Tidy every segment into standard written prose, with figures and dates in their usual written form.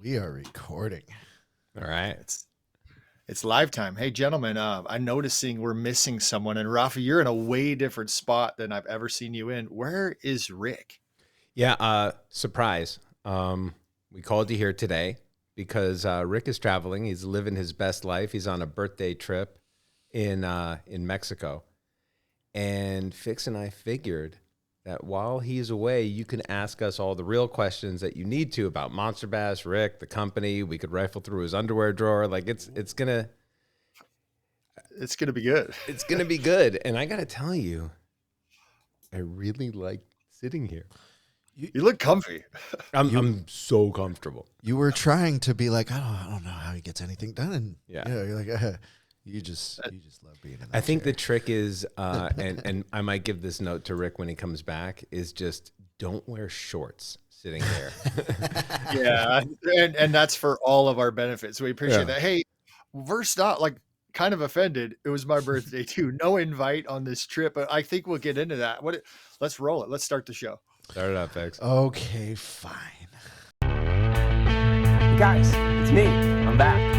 We are recording. All right. It's live time. Hey, gentlemen, I'm noticing we're missing someone. And Raphie, you're in a way different spot than I've ever seen you in. Where is Rick? Yeah, surprise. We called you here today because Rick is traveling. He's living his best life. He's on a birthday trip in Mexico. And Fix and I figured that while he's away, you can ask us all the real questions that you need to about MONSTERBASS, Rick, the company. We could rifle through his underwear drawer. Like it's gonna be good. It's gonna be good. And I gotta tell you, I really like sitting here. You look comfy. I'm so comfortable. You were trying to be like, I don't know how he gets anything done. And yeah, you're like, you just love being in that I think chair. the trick is, and I might give this note to Rick when he comes back, is just don't wear shorts sitting there. Yeah, and that's for all of our benefits. We appreciate that. Hey, first off, like kind of offended. It was my birthday too. No invite on this trip, but I think we'll get into that. Let's roll it. Let's start the show. Start it up, Fix. Okay, fine. Hey guys, it's me. I'm back.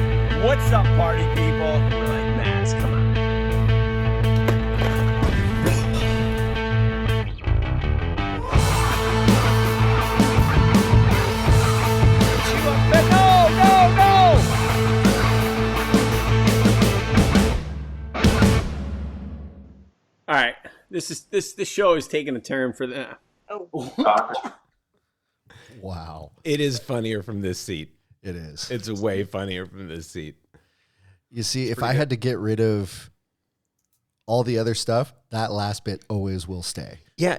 What's up, party people? We're like, Mads, come on. All right, this show is taking a turn for the. Wow. It is funnier from this seat. It is. It's way funnier from this seat. You see, if I had to get rid of all the other stuff, that last bit always will stay. Yeah.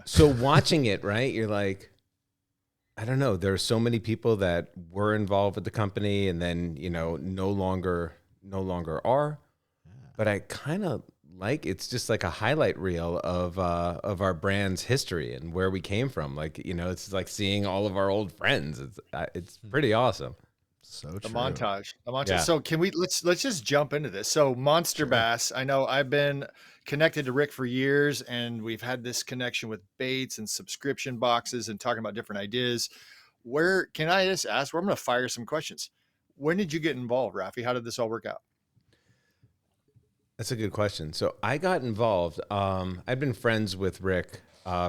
So watching it, right? You're like, I don't know. There are so many people that were involved with the company and then, no longer are. Yeah. But I kind of like, it's just like a highlight reel of our brand's history and where we came from. Like, it's like seeing all of our old friends. It's pretty awesome. So true. The montage. Yeah. So can we let's just jump into this. So MONSTERBASS, sure. I know I've been connected to Rick for years, and we've had this connection with baits and subscription boxes and talking about different ideas. Where can I just ask? I'm going to fire some questions. When did you get involved, Raphie? How did this all work out? That's a good question. So I got involved. I'd been friends with Rick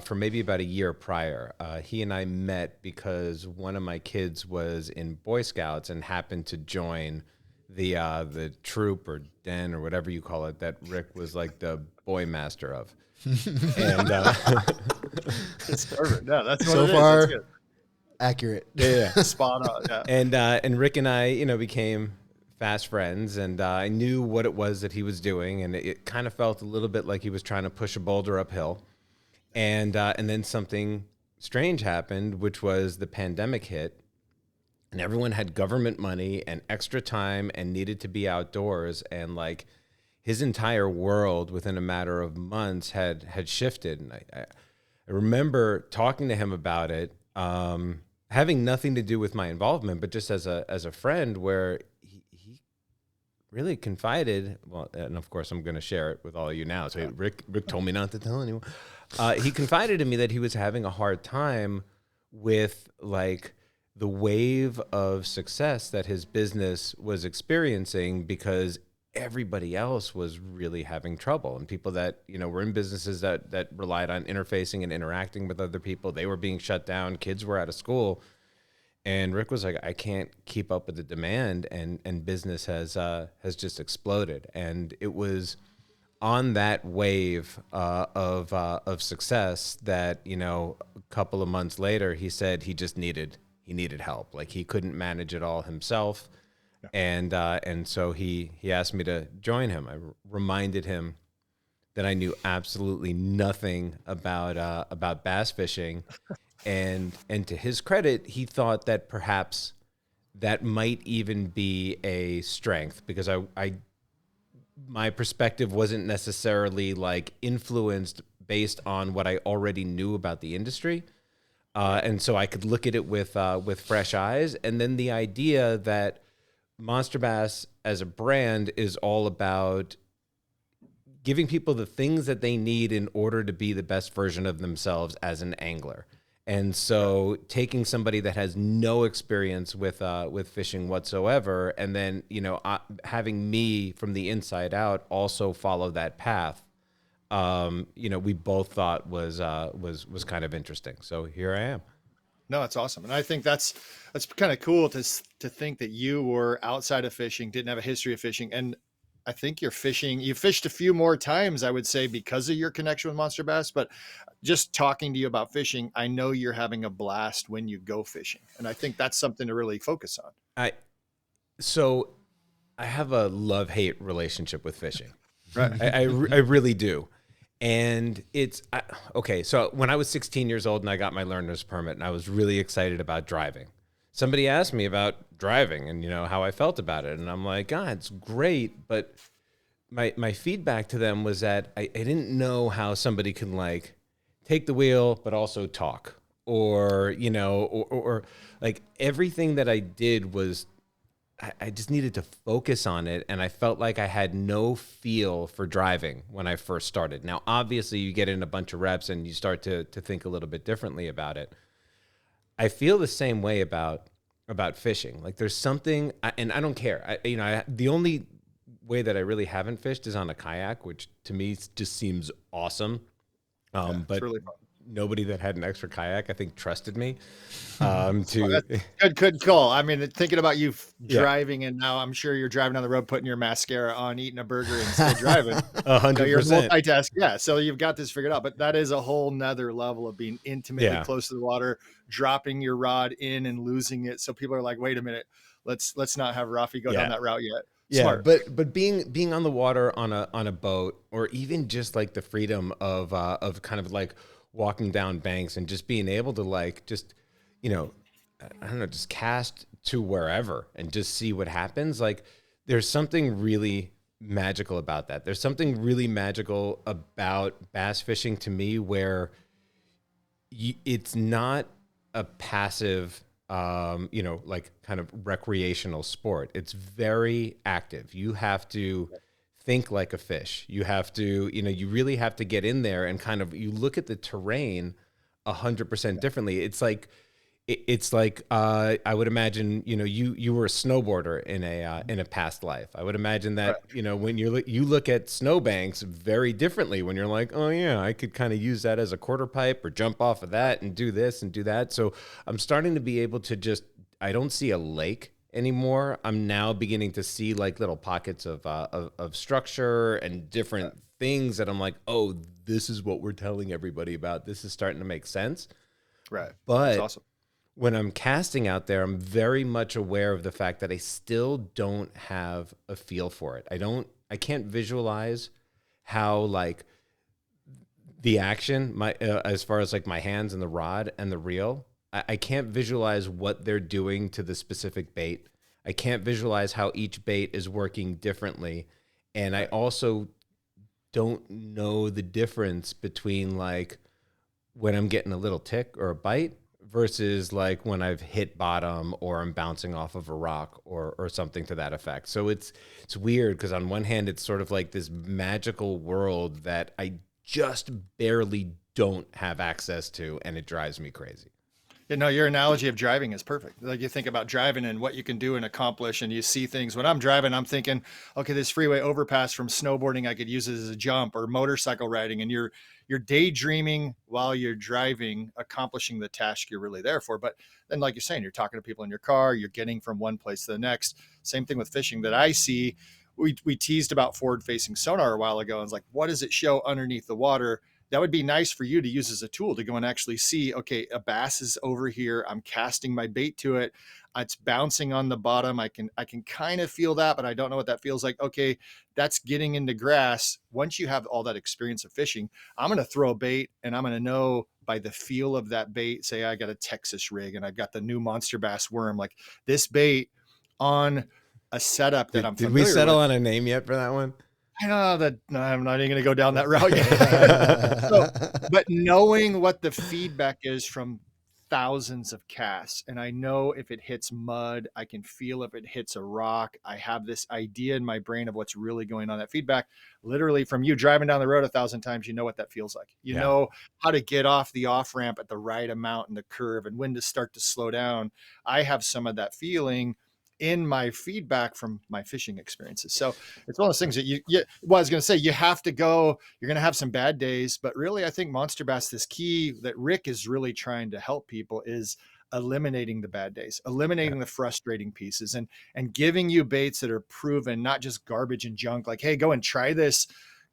for maybe about a year prior. He and I met because one of my kids was in Boy Scouts and happened to join the troop or den or whatever you call it that Rick was like the boy master of. And it's perfect. Yeah, that's what so it far is. That's good. Accurate. Yeah. Spot on. Yeah. And Rick and I, became fast friends, and I knew what it was that he was doing, and it kind of felt a little bit like he was trying to push a boulder uphill. And then something strange happened, which was the pandemic hit, and everyone had government money and extra time and needed to be outdoors, and like his entire world within a matter of months had shifted. And I remember talking to him about it, having nothing to do with my involvement, but just as a friend, where he really confided. Well, and of course I'm going to share it with all of you now. So Rick told me not to tell anyone. He confided in me that he was having a hard time with like the wave of success that his business was experiencing because everybody else was really having trouble, and people that, were in businesses that relied on interfacing and interacting with other people, they were being shut down. Kids were out of school. And Rick was like, I can't keep up with the demand, and business has just exploded. And it was on that wave of success that, a couple of months later, he said he needed help. Like he couldn't manage it all himself. Yeah. And so he asked me to join him. I reminded him that I knew absolutely nothing about bass fishing. And to his credit, he thought that perhaps that might even be a strength, because my perspective wasn't necessarily like influenced based on what I already knew about the industry. And so I could look at it with fresh eyes. And then the idea that MONSTERBASS as a brand is all about giving people the things that they need in order to be the best version of themselves as an angler. And so taking somebody that has no experience with fishing whatsoever, and then, you know, having me from the inside out also follow that path, you know, we both thought was kind of interesting. So here I am. No, that's awesome. And I think that's kind of cool to think that you were outside of fishing, didn't have a history of fishing. And I think you fished a few more times, I would say, because of your connection with Monster Bass. But just talking to you about fishing, I know you're having a blast when you go fishing. And I think that's something to really focus on. So I have a love-hate relationship with fishing. Right. I really do. And okay. So when I was 16 years old and I got my learner's permit and I was really excited about driving, somebody asked me about driving and, you know, how I felt about it. And I'm like, God, it's great. But my feedback to them was that I didn't know how somebody can like take the wheel, but also talk, or, you know, or like everything that I did was, I just needed to focus on it. And I felt like I had no feel for driving when I first started. Now, obviously you get in a bunch of reps and you start to think a little bit differently about it. I feel the same way about fishing. Like there's something, and I don't care. The only way that I really haven't fished is on a kayak, which to me just seems awesome. But really nobody that had an extra kayak, I think, trusted me. Good call. I mean, thinking about you driving, and now I'm sure you're driving on the road, putting your mascara on, eating a burger, and still driving. 100%. You're multitask. Yeah. So you've got this figured out, but that is a whole nother level of being intimately close to the water, dropping your rod in and losing it. So people are like, wait a minute, let's not have Raphie go down that route yet. Smart. Yeah, but being on the water on a boat, or even just like the freedom of kind of like walking down banks and just being able to like just, you know, I don't know, just cast to wherever and just see what happens. Like there's something really magical about that. There's something really magical about bass fishing to me, where it's not a passive, you know, like kind of recreational sport. It's very active. You have to think like a fish. You have to, you know, you really have to get in there and kind of, you look at the terrain 100% differently. It's like I would imagine, you know, you were a snowboarder in a past life. I would imagine that, you know, when you look at snowbanks very differently, when you're like, oh yeah, I could kind of use that as a quarter pipe or jump off of that and do this and do that. So I'm starting to be able to just, I don't see a lake anymore. I'm now beginning to see like little pockets of structure and different things that I'm like, oh, this is what we're telling everybody about. This is starting to make sense. Right. But that's awesome. When I'm casting out there, I'm very much aware of the fact that I still don't have a feel for it. I can't visualize how like the action, as far as like my hands and the rod and the reel, I can't visualize what they're doing to the specific bait. I can't visualize how each bait is working differently. And I also don't know the difference between like when I'm getting a little tick or a bite versus like when I've hit bottom or I'm bouncing off of a rock or something to that effect. So it's weird, because on one hand, it's sort of like this magical world that I just barely don't have access to, and it drives me crazy. You know, your analogy of driving is perfect. Like you think about driving and what you can do and accomplish, and you see things. When I'm driving, I'm thinking, okay, this freeway overpass from snowboarding, I could use it as a jump, or motorcycle riding. And you're daydreaming while you're driving, accomplishing the task you're really there for. But then, like you're saying, you're talking to people in your car, you're getting from one place to the next. Same thing with fishing that I see. We teased about forward-facing sonar a while ago, and it's like, what does it show underneath the water? That would be nice for you to use as a tool to go and actually see, okay, a bass is over here. I'm casting my bait to it. It's bouncing on the bottom. I can kind of feel that, but I don't know what that feels like. Okay, that's getting into grass. Once you have all that experience of fishing, I'm going to throw a bait, and I'm going to know by the feel of that bait. Say I got a Texas rig and I've got the new monster bass worm. Like this bait on a setup that I'm familiar with. Did we settle on a name yet for that one? I know that I'm not even going to go down that route yet. But knowing what the feedback is from thousands of casts, and I know if it hits mud, I can feel if it hits a rock. I have this idea in my brain of what's really going on. That feedback, literally from you driving down the road 1,000 times, you know what that feels like. You know how to get off the off ramp at the right amount in the curve and when to start to slow down. I have some of that feeling in my feedback from my fishing experiences. So it's one of those things that well, I was going to say, you have to go, you're going to have some bad days, but really I think Monster Bass, this key that Rick is really trying to help people is eliminating the bad days, eliminating the frustrating pieces, and giving you baits that are proven, not just garbage and junk. Like, hey, go and try this.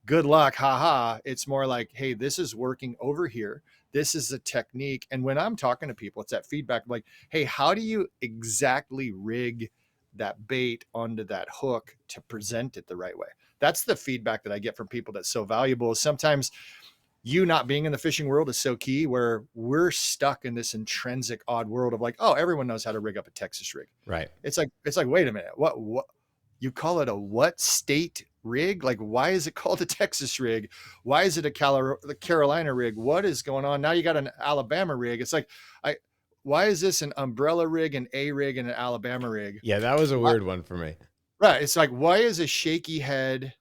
Good luck. Ha. It's more like, hey, this is working over here. This is a technique. And when I'm talking to people, it's that feedback like, hey, how do you exactly rig that bait onto that hook to present it the right way? That's the feedback that I get from people that's so valuable. Sometimes you not being in the fishing world is so key, where we're stuck in this intrinsic odd world of like, oh, everyone knows how to rig up a Texas rig. Right. It's like, wait a minute, what you call it a what state rig? Like, why is it called a Texas rig? Why is it a Carolina rig? What is going on? Now you got an Alabama rig. It's like, why is this an umbrella rig, an A rig, and an Alabama rig? Yeah, that was a weird one for me. Right. It's like, why is a shaky head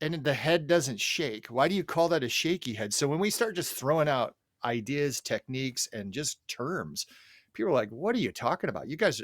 and the head doesn't shake? Why do you call that a shaky head? So when we start just throwing out ideas, techniques, and just terms, people are like, what are you talking about? You guys,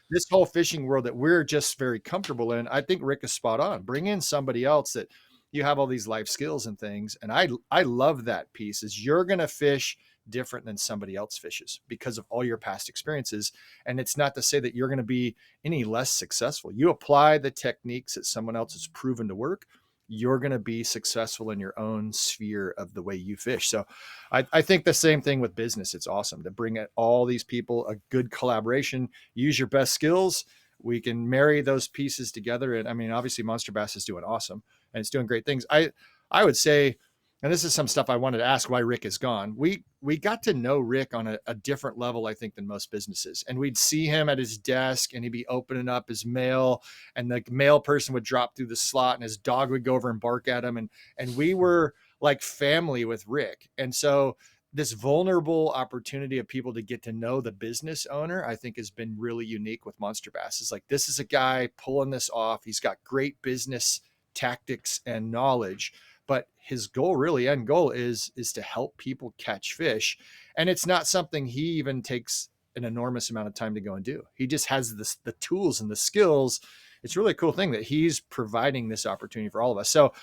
this whole fishing world that we're just very comfortable in, I think Rick is spot on. Bring in somebody else that you have all these life skills and things. And I love that piece is you're going to fish different than somebody else fishes because of all your past experiences. And it's not to say that you're going to be any less successful. You apply the techniques that someone else has proven to work, you're going to be successful in your own sphere of the way you fish. So I think the same thing with business. It's awesome to bring all these people, a good collaboration, use your best skills. We can marry those pieces together. And I mean, obviously Monster Bass is doing awesome and it's doing great things. I would say, and this is some stuff I wanted to ask why Rick is gone. We got to know Rick on a different level, I think, than most businesses. And we'd see him at his desk and he'd be opening up his mail and the mail person would drop through the slot and his dog would go over and bark at him. And we were like family with Rick. And so this vulnerable opportunity of people to get to know the business owner, I think has been really unique with Monster Bass. It's like, this is a guy pulling this off. He's got great business tactics and knowledge, but his goal, really end goal, is to help people catch fish. And it's not something he even takes an enormous amount of time to go and do. He just has the tools and the skills. It's a really cool thing that he's providing this opportunity for all of us. So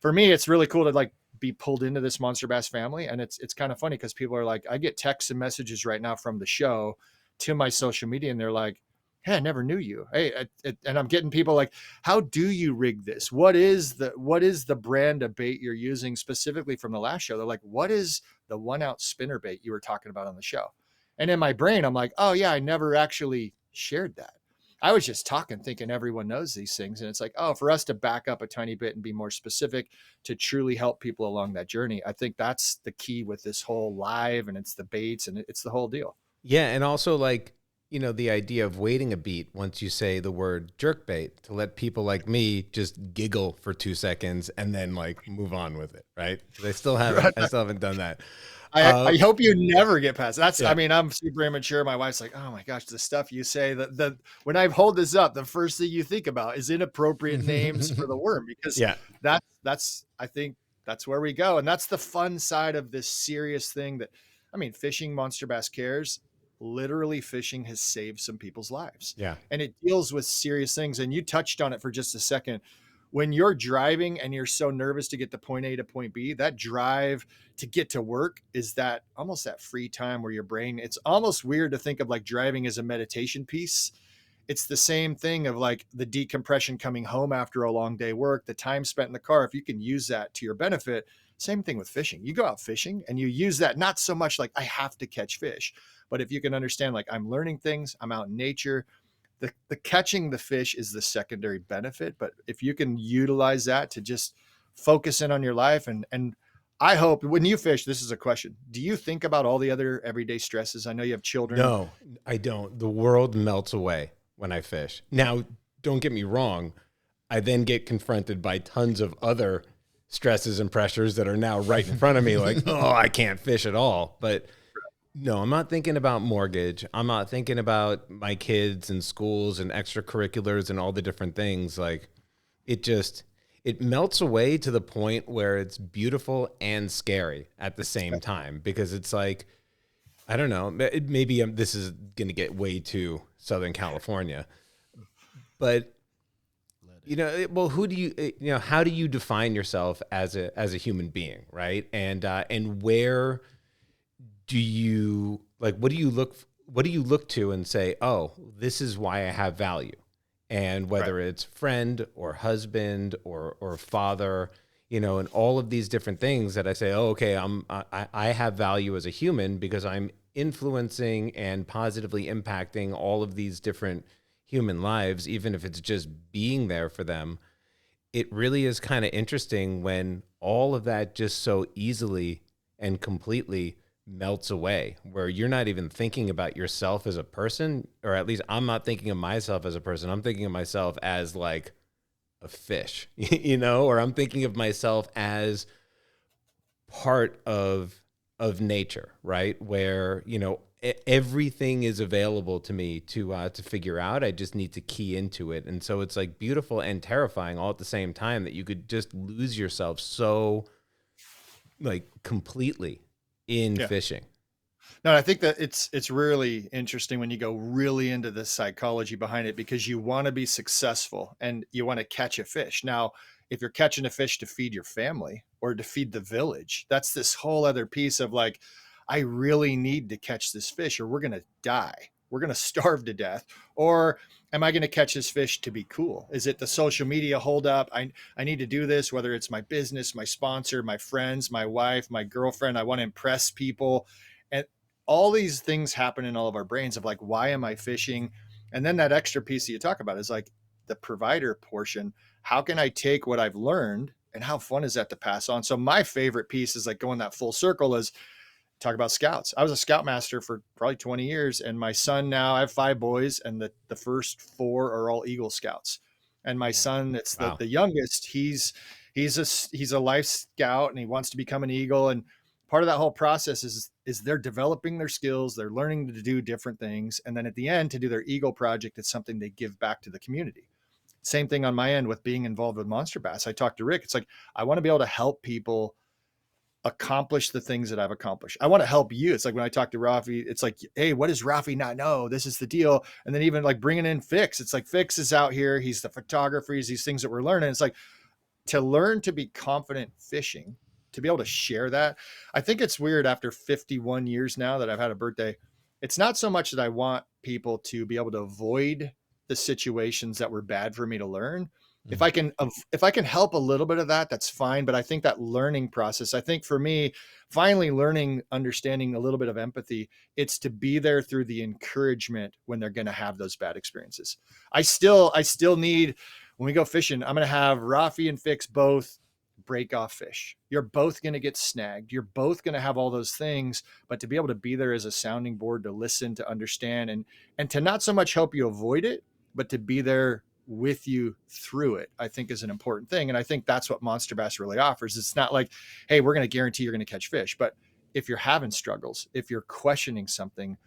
for me, it's really cool to like be pulled into this Monster Bass family. And it's kind of funny because people are like, I get texts and messages right now from the show to my social media and they're like, hey, I never knew you. Hey, and I'm getting people like, how do you rig this? What is the brand of bait you're using specifically from the last show? They're like, what is the 1 ounce spinner bait you were talking about on the show? And in my brain, I'm like, oh yeah, I never actually shared that. I was just talking, thinking everyone knows these things. And it's like, oh, for us to back up a tiny bit and be more specific to truly help people along that journey. I think that's the key with this whole live, and it's the baits and it's the whole deal. Yeah. And also like, you know, the idea of waiting a beat once you say the word jerkbait to let people like me just giggle for 2 seconds and then like move on with it. Right. I still haven't done that. I hope you never get past that's I mean, I'm super immature. My wife's like, oh my gosh, the stuff you say that when I hold this up, the first thing you think about is inappropriate names for the worm, because that's I think that's where we go. And that's the fun side of this serious thing that, I mean, fishing Monster Bass Cares, literally fishing has saved some people's lives. Yeah. And it deals with serious things. And you touched on it for just a second. When you're driving and you're so nervous to get to point A to point B, that drive to get to work is that almost that free time where your brain, it's almost weird to think of like driving as a meditation piece. It's the same thing of like the decompression coming home after a long day work, the time spent in the car. If you can use that to your benefit, same thing with fishing. You go out fishing and you use that, not so much like I have to catch fish, but if you can understand, like I'm learning things, I'm out in nature, the catching the fish is the secondary benefit. But if you can utilize that to just focus in on your life, and I hope when you fish, this is a question, do you think about all the other everyday stresses? I know you have children. No, I don't. The world melts away when I fish. Now, don't get me wrong. I then get confronted by tons of other stresses and pressures that are now right in front of me. Like, oh, I can't fish at all. But No, I'm not thinking about mortgage. I'm not thinking about my kids and schools and extracurriculars and all the different things. Like it melts away to the point where it's beautiful and scary at the same time, because it's like, I don't know, maybe this is going to get way too Southern California, but well, who do you, how do you define yourself as a human being, right? And where do you, like, what do you look to and say, oh, this is why I have value? And whether it's friend or husband or father, and all of these different things that I say, oh, okay, I have value as a human because I'm influencing and positively impacting all of these different human lives, even if it's just being there for them. It really is kind of interesting when all of that just so easily and completely melts away, where you're not even thinking about yourself as a person, or at least I'm not thinking of myself as a person. I'm thinking of myself as like a fish, or I'm thinking of myself as part of nature, right? Where, everything is available to me to figure out. I just need to key into it. And so it's like beautiful and terrifying all at the same time, that you could just lose yourself so like completely in fishing. No, I think that it's really interesting when you go really into the psychology behind it, because you want to be successful and you want to catch a fish. Now, if you're catching a fish to feed your family or to feed the village, that's this whole other piece of like, I really need to catch this fish or we're going to die. We're going to starve to death. Or am I going to catch this fish to be cool? Is it the social media holdup? I need to do this, whether it's my business, my sponsor, my friends, my wife, my girlfriend. I want to impress people. And all these things happen in all of our brains of like, why am I fishing? And then that extra piece that you talk about is like the provider portion. How can I take what I've learned and how fun is that to pass on? So my favorite piece is like going that full circle is talk about scouts. I was a scoutmaster for probably 20 years. And my son now, I have 5 boys and the first 4 are all Eagle Scouts. And my son, that's the youngest, he's a life scout and he wants to become an Eagle. And part of that whole process is they're developing their skills. They're learning to do different things. And then at the end, to do their Eagle project, it's something they give back to the community. Same thing on my end with being involved with Monster Bass. I talked to Rick. It's like, I want to be able to help people accomplish the things that I've accomplished. I want to help you. It's like when I talk to Raphie, it's like, hey, what does Raphie not know? This is the deal. And then even like bringing in Fix, it's like Fix is out here. He's the photographer. He's these things that we're learning. It's like to learn to be confident fishing, to be able to share that. I think it's weird after 51 years now that I've had a birthday. It's not so much that I want people to be able to avoid the situations that were bad for me to learn. If I can help a little bit of that, that's fine. But I think that learning process, I think for me, finally learning, understanding a little bit of empathy, it's to be there through the encouragement when they're going to have those bad experiences. I still need, when we go fishing, I'm going to have Raphie and Fix both break off fish. You're both going to get snagged. You're both going to have all those things, but to be able to be there as a sounding board, to listen, to understand, and to not so much help you avoid it, but to be there with you through it, I think is an important thing. And I think that's what Monster Bass really offers. It's not like, hey, we're going to guarantee you're going to catch fish, but if you're having struggles, if you're questioning something,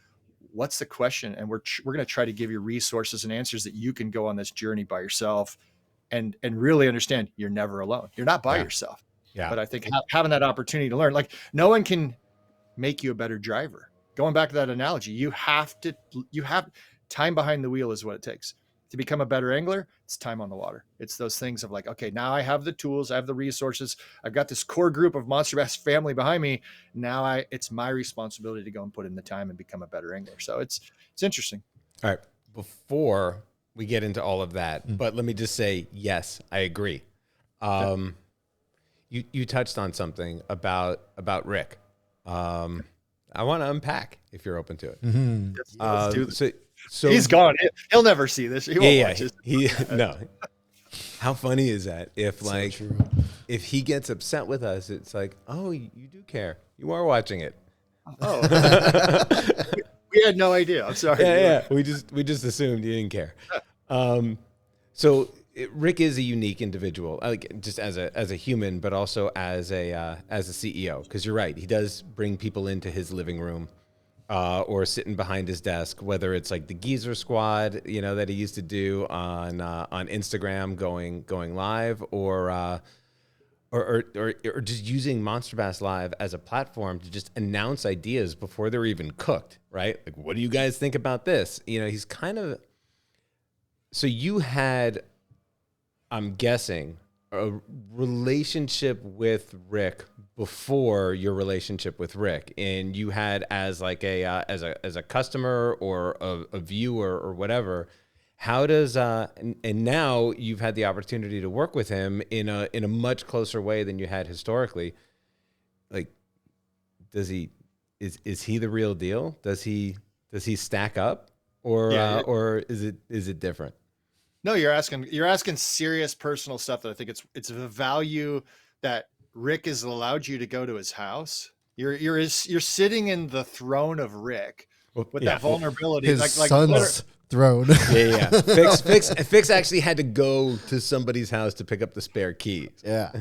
what's the question? And we're going to try to give you resources and answers that you can go on this journey by yourself and really understand you're never alone. You're not by yourself. Yeah. But I think having that opportunity to learn, like no one can make you a better driver. Going back to that analogy, you have time behind the wheel is what it takes. To become a better angler, it's time on the water. It's those things of like, okay, now I have the tools, I have the resources, I've got this core group of Monster Bass family behind me. Now it's my responsibility to go and put in the time and become a better angler. So it's interesting. All right. Before we get into all of that, but let me just say, yes, I agree. You touched on something about Rick. I want to unpack if you're open to it. Mm-hmm. Let's do this. So he's gone. He'll never see this. He won't watch this. No. How funny is that? If if he gets upset with us, it's like, oh, you do care. You are watching it. Oh, we had no idea. I'm sorry. Yeah. We just assumed you didn't care. So Rick is a unique individual, like just as a human, but also as a CEO. Because you're right, he does bring people into his living room. or sitting behind his desk, whether it's like the Geezer Squad, that he used to do on Instagram, going live, or just using Monster Bass Live as a platform to just announce ideas before they're even cooked, right? Like, what do you guys think about this? He's kind of. So you had, I'm guessing, a relationship with Rick before your relationship with Rick, and you had as like as a customer or a viewer or whatever. How does and now you've had the opportunity to work with him in a much closer way than you had historically. Like, is he the real deal? Does he stack up, or or is it different? No, you're asking serious personal stuff that I think it's a value that Rick has allowed you to go to his house. You're sitting in the throne of Rick with that vulnerability. His son's throne. Yeah. Fix actually had to go to somebody's house to pick up the spare keys. Yeah.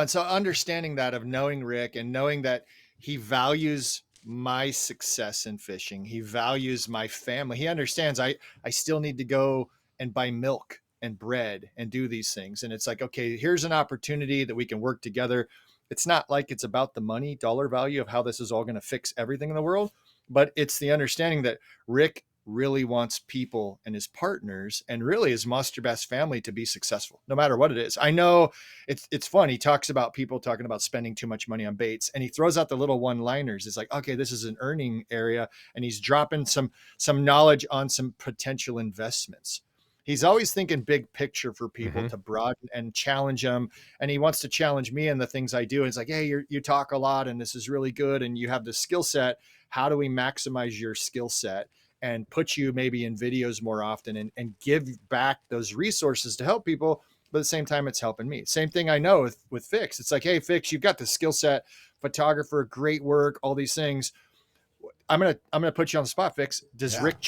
So understanding that, of knowing Rick and knowing that he values my success in fishing, he values my family. He understands I still need to go and buy milk and bread and do these things. And it's like, okay, here's an opportunity that we can work together. It's not like it's about the money, dollar value of how this is all going to fix everything in the world, but it's the understanding that Rick really wants people and his partners and really his Monster Bass family to be successful, no matter what it is. I know it's fun. He talks about people talking about spending too much money on baits, and he throws out the little one-liners. It's like, okay, this is an earning area, and he's dropping some knowledge on some potential investments. He's always thinking big picture for people to broaden and challenge them. And he wants to challenge me in the things I do. And it's like, hey, you talk a lot and this is really good. And you have the skill set. How do we maximize your skill set and put you maybe in videos more often and give back those resources to help people? But at the same time, it's helping me. Same thing I know with Fix. It's like, hey, Fix, you've got the skill set, photographer, great work, all these things. I'm gonna put you on the spot, Fix. Does Rick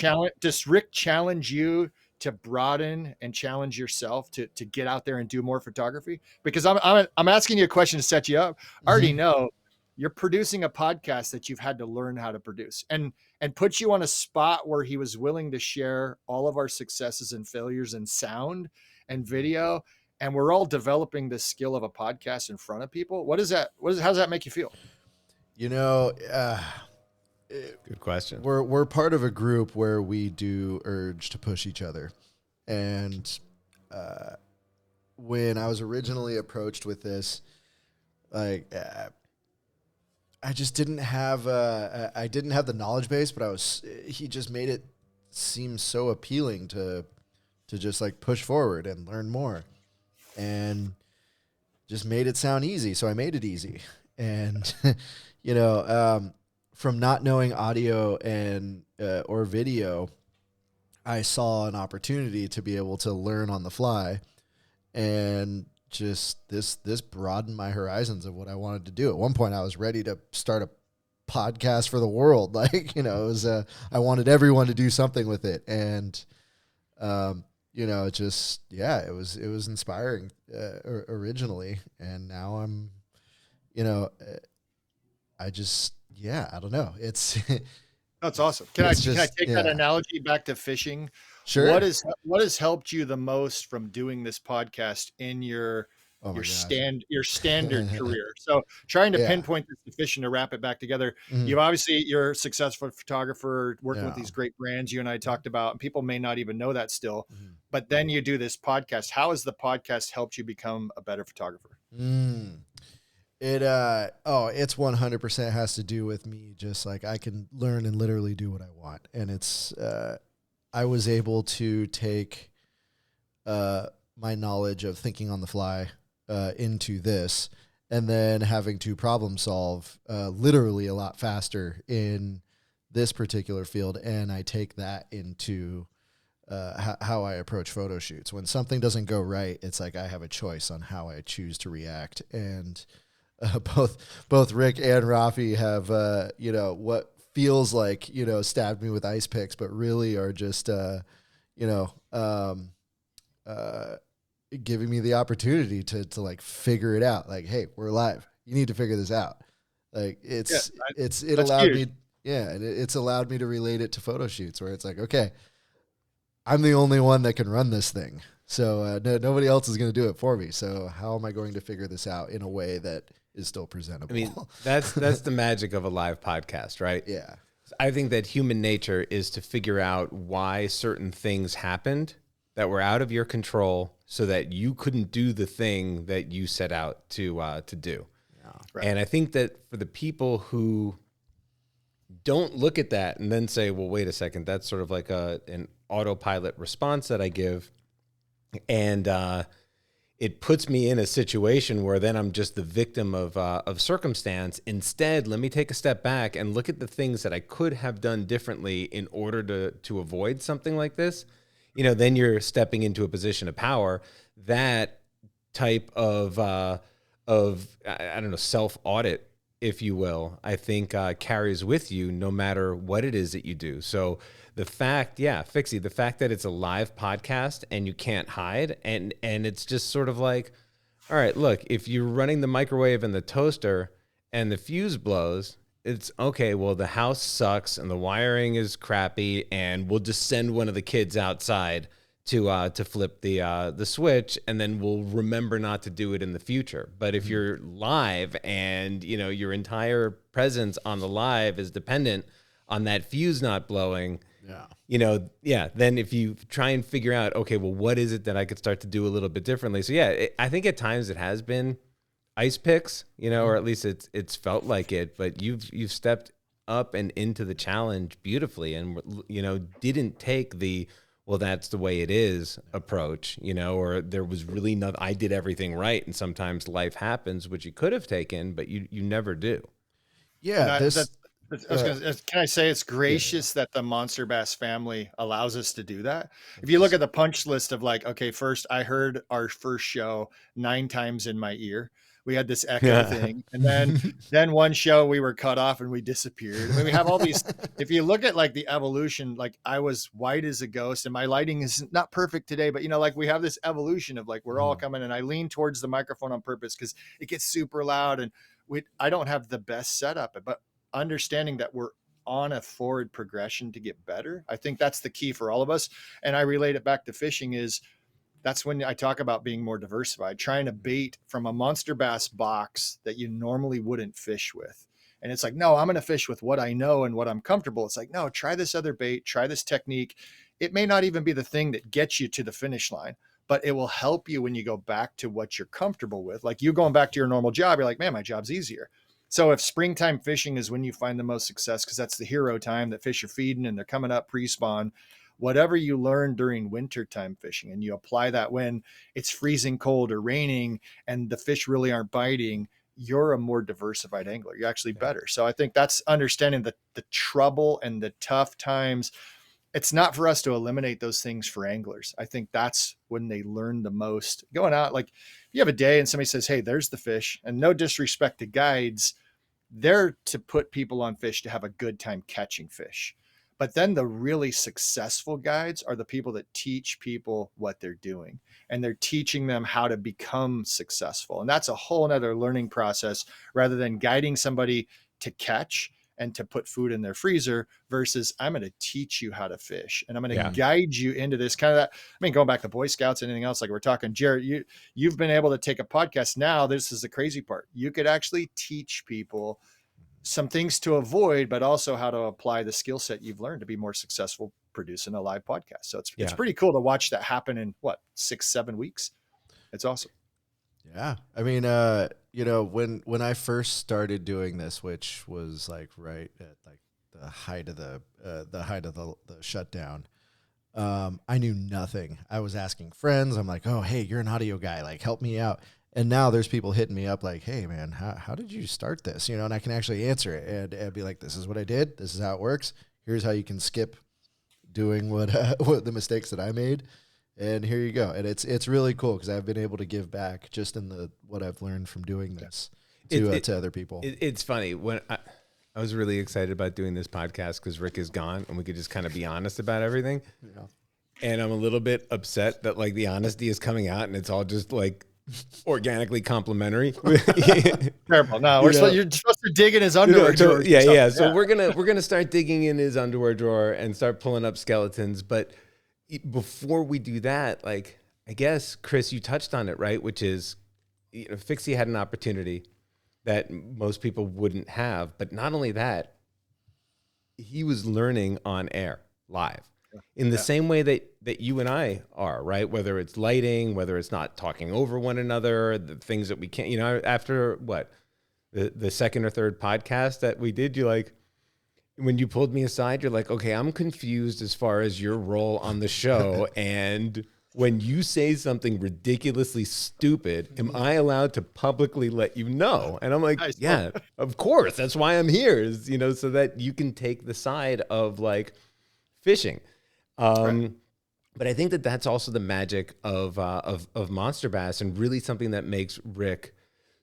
challenge you to broaden and challenge yourself to get out there and do more photography? Because I'm asking you a question to set you up. I already know you're producing a podcast that you've had to learn how to produce, and put you on a spot where he was willing to share all of our successes and failures in sound and video. And we're all developing the skill of a podcast in front of people. How does that make you feel? Good question. We're part of a group where we do urge to push each other. And when I was originally approached with this, like, I just didn't have the knowledge base, but he just made it seem so appealing to just like push forward and learn more, and just made it sound easy. So I made it easy. And, from not knowing audio and or video, I saw an opportunity to be able to learn on the fly, and just this broadened my horizons of what I wanted to do. At one point, I was ready to start a podcast for the world. Like, it was I wanted everyone to do something with it, and it was inspiring originally, and now I'm, I don't know. That's awesome. Can I take that analogy back to fishing? Sure. What has helped you the most from doing this podcast in your standard career? So trying to pinpoint this to fishing, to wrap it back together. You're a successful photographer working with these great brands you and I talked about, and people may not even know that still, but then you do this podcast. How has the podcast helped you become a better photographer? It's 100% has to do with me. Just like I can learn and literally do what I want. And it's, I was able to take, my knowledge of thinking on the fly, into this, and then having to problem solve, literally a lot faster in this particular field. And I take that into, how I approach photo shoots. When something doesn't go right, it's like I have a choice on how I choose to react. And both Rick and Raphie have, what feels like, stabbed me with ice picks, but really are just, giving me the opportunity to like figure it out. Like, hey, we're live. You need to figure this out. Like it allowed me. Yeah, and it's allowed me to relate it to photo shoots where it's like, okay, I'm the only one that can run this thing. So nobody else is going to do it for me. So how am I going to figure this out in a way that is still presentable? I mean, that's the magic of a live podcast, right? Yeah. I think that human nature is to figure out why certain things happened that were out of your control so that you couldn't do the thing that you set out to do. Yeah. Right. And I think that for the people who don't look at that and then say, well, wait a second, that's sort of like an autopilot response that I give. And it puts me in a situation where then I'm just the victim of circumstance. Instead, let me take a step back and look at the things that I could have done differently in order to avoid something like this. You know, then you're stepping into a position of power. That type of I don't know, self-audit, if you will, I think carries with you no matter what it is that you do. So the fact, Fixie, the fact that it's a live podcast and you can't hide, and it's just sort of like, all right, look, if you're running the microwave and the toaster and the fuse blows, it's okay, well, the house sucks and the wiring is crappy, and we'll just send one of the kids outside to flip the switch, and then we'll remember not to do it in the future. But if you're live and, you know, your entire presence on the live is dependent on that fuse not blowing, you know, then if you try and figure out, okay, well, what is it that I could start to do a little bit differently? So I think at times it has been ice picks, you know, or at least it's felt like it, but you've stepped up and into the challenge beautifully, and, you know, didn't take the, well, that's the way it is approach, you know, or there was really nothing, I did everything right. And sometimes life happens, which you could have taken, but you never do. Yeah. Can I say it's gracious that the Monster Bass family allows us to do that? If you look at the punch list of like, okay, first I heard our first show 9 times in my ear. We had this echo thing. And then one show we were cut off and we disappeared. I mean, we have all these, if you look at like the evolution, like I was white as a ghost and my lighting is not perfect today, but you know, like we have this evolution of like, we're all coming, and I lean towards the microphone on purpose because it gets super loud, and I don't have the best setup, but understanding that we're on a forward progression to get better. I think that's the key for all of us. And I relate it back to fishing is that's when I talk about being more diversified, trying to bait from a monster bass box that you normally wouldn't fish with. And it's like, no, I'm going to fish with what I know and what I'm comfortable. It's like, no, try this other bait, try this technique. It may not even be the thing that gets you to the finish line, but it will help you when you go back to what you're comfortable with. Like you going back to your normal job, you're like, man, my job's easier. So if springtime fishing is when you find the most success, because that's the hero time that fish are feeding and they're coming up pre-spawn, whatever you learn during wintertime fishing and you apply that when it's freezing cold or raining and the fish really aren't biting, you're a more diversified angler. You're actually better. So I think that's understanding the trouble and the tough times. It's not for us to eliminate those things for anglers. I think that's when they learn the most. Going out, like if you have a day and somebody says, hey, there's the fish, and no disrespect to guides, they're to put people on fish to have a good time catching fish. But then the really successful guides are the people that teach people what they're doing, and they're teaching them how to become successful. And that's a whole nother learning process rather than guiding somebody to catch and to put food in their freezer versus I'm going to teach you how to fish and I'm going to guide you into this kind of that. I mean, going back to Boy Scouts and anything else, like we're talking, Jared, you've been able to take a podcast. Now, this is the crazy part. You could actually teach people some things to avoid, but also how to apply the skill set you've learned to be more successful producing a live podcast. So it's pretty cool to watch that happen in 6-7 weeks. It's awesome. Yeah. I mean, you know, when I first started doing this, which was like right at like the height of the shutdown, I knew nothing. I was asking friends. I'm like, oh, hey, you're an audio guy. Like, help me out. And now there's people hitting me up like, hey, man, how did you start this? You know, and I can actually answer it and be like, this is what I did. This is how it works. Here's how you can skip doing what the mistakes that I made. And here you go. And it's really cool because I've been able to give back just in what I've learned from doing this to other people. It's funny. When I was really excited about doing this podcast because Rick is gone and we could just kind of be honest about everything. Yeah. And I'm a little bit upset that like the honesty is coming out and it's all just like organically complimentary. Terrible. No, You know? you're supposed to dig in his underwear drawer. Yeah. So we're gonna start digging in his underwear drawer and start pulling up skeletons. But before we do that, like, I guess, Chris, you touched on it, right? Which is, Fixie had an opportunity that most people wouldn't have. But not only that, he was learning on air, live, in the same way that you and I are, right? Whether it's lighting, whether it's not talking over one another, the things that we can't, after what, the second or third podcast that we did, you're like, when you pulled me aside, you're like, okay, I'm confused as far as your role on the show. And when you say something ridiculously stupid, am I allowed to publicly let you know? And I'm like, yeah, of course. That's why I'm here, is, so that you can take the side of like fishing. Right. But I think that that's also the magic of Monster Bass, and really something that makes Rick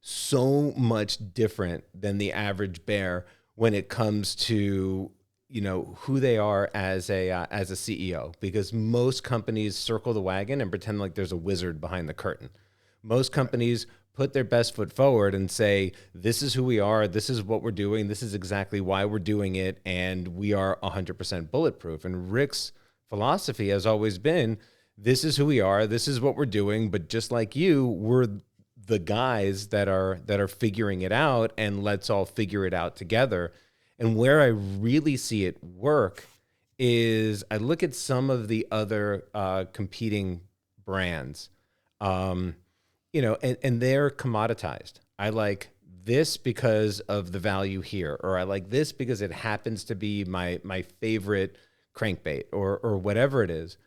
so much different than the average bear when it comes to, who they are as a CEO, because most companies circle the wagon and pretend like there's a wizard behind the curtain. Most companies put their best foot forward and say, this is who we are, this is what we're doing, this is exactly why we're doing it, and we are 100% bulletproof. And Rick's philosophy has always been, this is who we are, this is what we're doing, but just like you, we're the guys that are figuring it out, and let's all figure it out together. And where I really see it work is I look at some of the other competing brands, and they're commoditized. I like this because of the value here, or I like this because it happens to be my favorite crankbait, or whatever it is.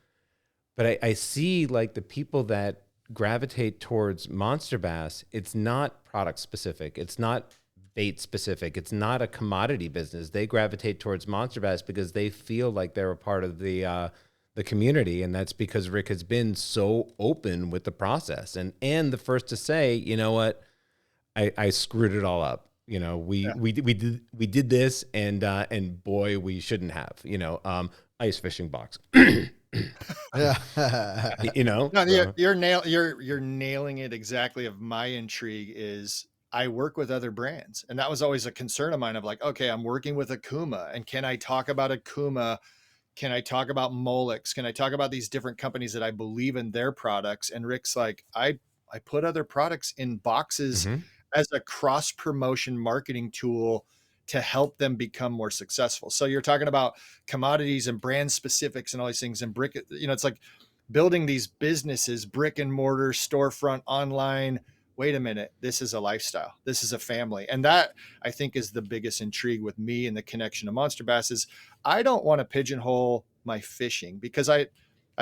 But I see like the people that gravitate towards Monster Bass, it's not product specific, it's not bait specific, it's not a commodity business. They gravitate towards Monster Bass because they feel like they're a part of the community, and that's because Rick has been so open with the process and the first to say, you know what, I screwed it all up. We did this, and boy, we shouldn't have. Ice fishing box. No, you're nailing it exactly. Of my intrigue is, I work with other brands, and that was always a concern of mine, of like, okay, I'm working with Akuma, and can I talk about Akuma? Can I talk about Molex? Can I talk about these different companies that I believe in their products? And Rick's like, I put other products in boxes as a cross promotion marketing tool to help them become more successful. So you're talking about commodities and brand specifics and all these things, and brick, it's like building these businesses, brick and mortar, storefront, online. Wait a minute, this is a lifestyle. This is a family. And that, I think, is the biggest intrigue with me and the connection to Monster Bass. Is I don't want to pigeonhole my fishing, because I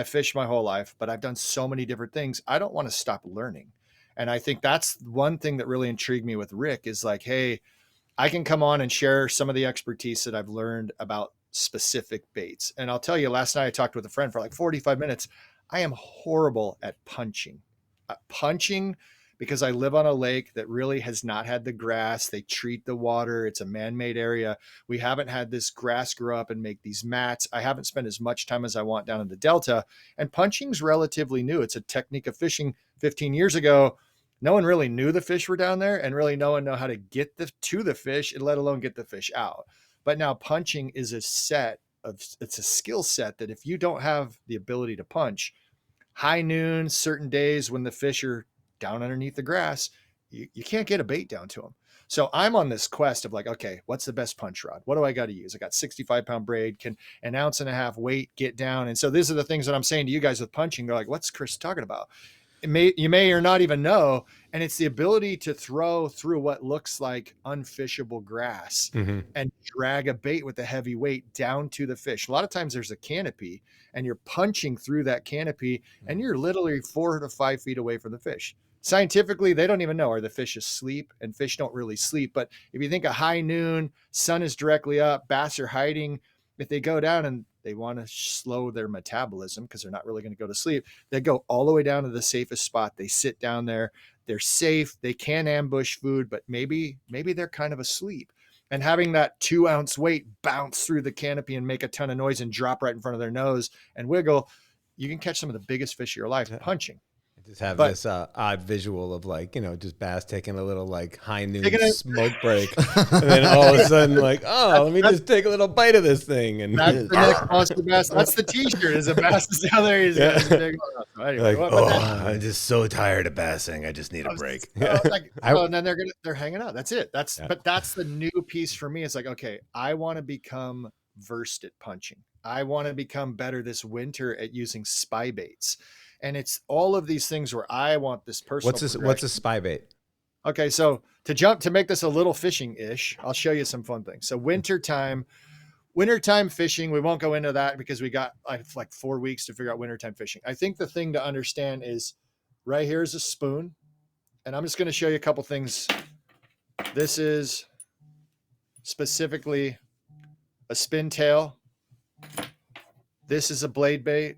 fished my whole life, but I've done so many different things. I don't want to stop learning. And I think that's one thing that really intrigued me with Rick, is like, hey, I can come on and share some of the expertise that I've learned about specific baits. And I'll tell you, last night I talked with a friend for like 45 minutes. I am horrible at punching. Because I live on a lake that really has not had the grass. They treat the water. It's a man-made area. We haven't had this grass grow up and make these mats. I haven't spent as much time as I want down in the Delta. And punching's relatively new. It's a technique of fishing. 15 years ago, no one really knew the fish were down there, and really no one knew how to get to the fish, and let alone get the fish out. But now punching is it's a skill set that if you don't have the ability to punch, high noon, certain days when the fish are down underneath the grass, you can't get a bait down to them. So I'm on this quest of like, okay, what's the best punch rod? What do I got to use? I got 65-pound braid, can an ounce and a half weight get down? And so these are the things that I'm saying to you guys with punching. They're like, what's Chris talking about? You may or not even know. And it's the ability to throw through what looks like unfishable grass and drag a bait with a heavy weight down to the fish. A lot of times there's a canopy, and you're punching through that canopy, and you're literally 4 to 5 feet away from the fish. Scientifically, they don't even know, are the fish asleep? And fish don't really sleep. But if you think a high noon, sun is directly up, bass are hiding. If they go down and they want to slow their metabolism, because they're not really going to go to sleep, they go all the way down to the safest spot. They sit down there. They're safe. They can ambush food, but maybe they're kind of asleep. And having that 2-ounce weight bounce through the canopy and make a ton of noise and drop right in front of their nose and wiggle, you can catch some of the biggest fish of your life punching. Just have But this odd visual of like, you know, just Bass taking a little like high noon Taking a- smoke break. And then all of a sudden like, oh, let me just take a little bite of this thing. And that's the next monster bass. That's the T-shirt. Is a bass is down there. He's got his big. So anyway, like, but I'm just so tired of bassing. I just need a break. and then they're hanging out. That's it. But that's the new piece for me. It's like, okay, I want to become versed at punching. I want to become better this winter at using spy baits. And it's all of these things where I want this personal. What's a spy bait? Okay, so to make this a little fishing-ish, I'll show you some fun things. So wintertime fishing, we won't go into that because we got like 4 weeks to figure out wintertime fishing. I think the thing to understand is right here is a spoon, and I'm just going to show you a couple things. This is specifically a spin tail. This is a blade bait.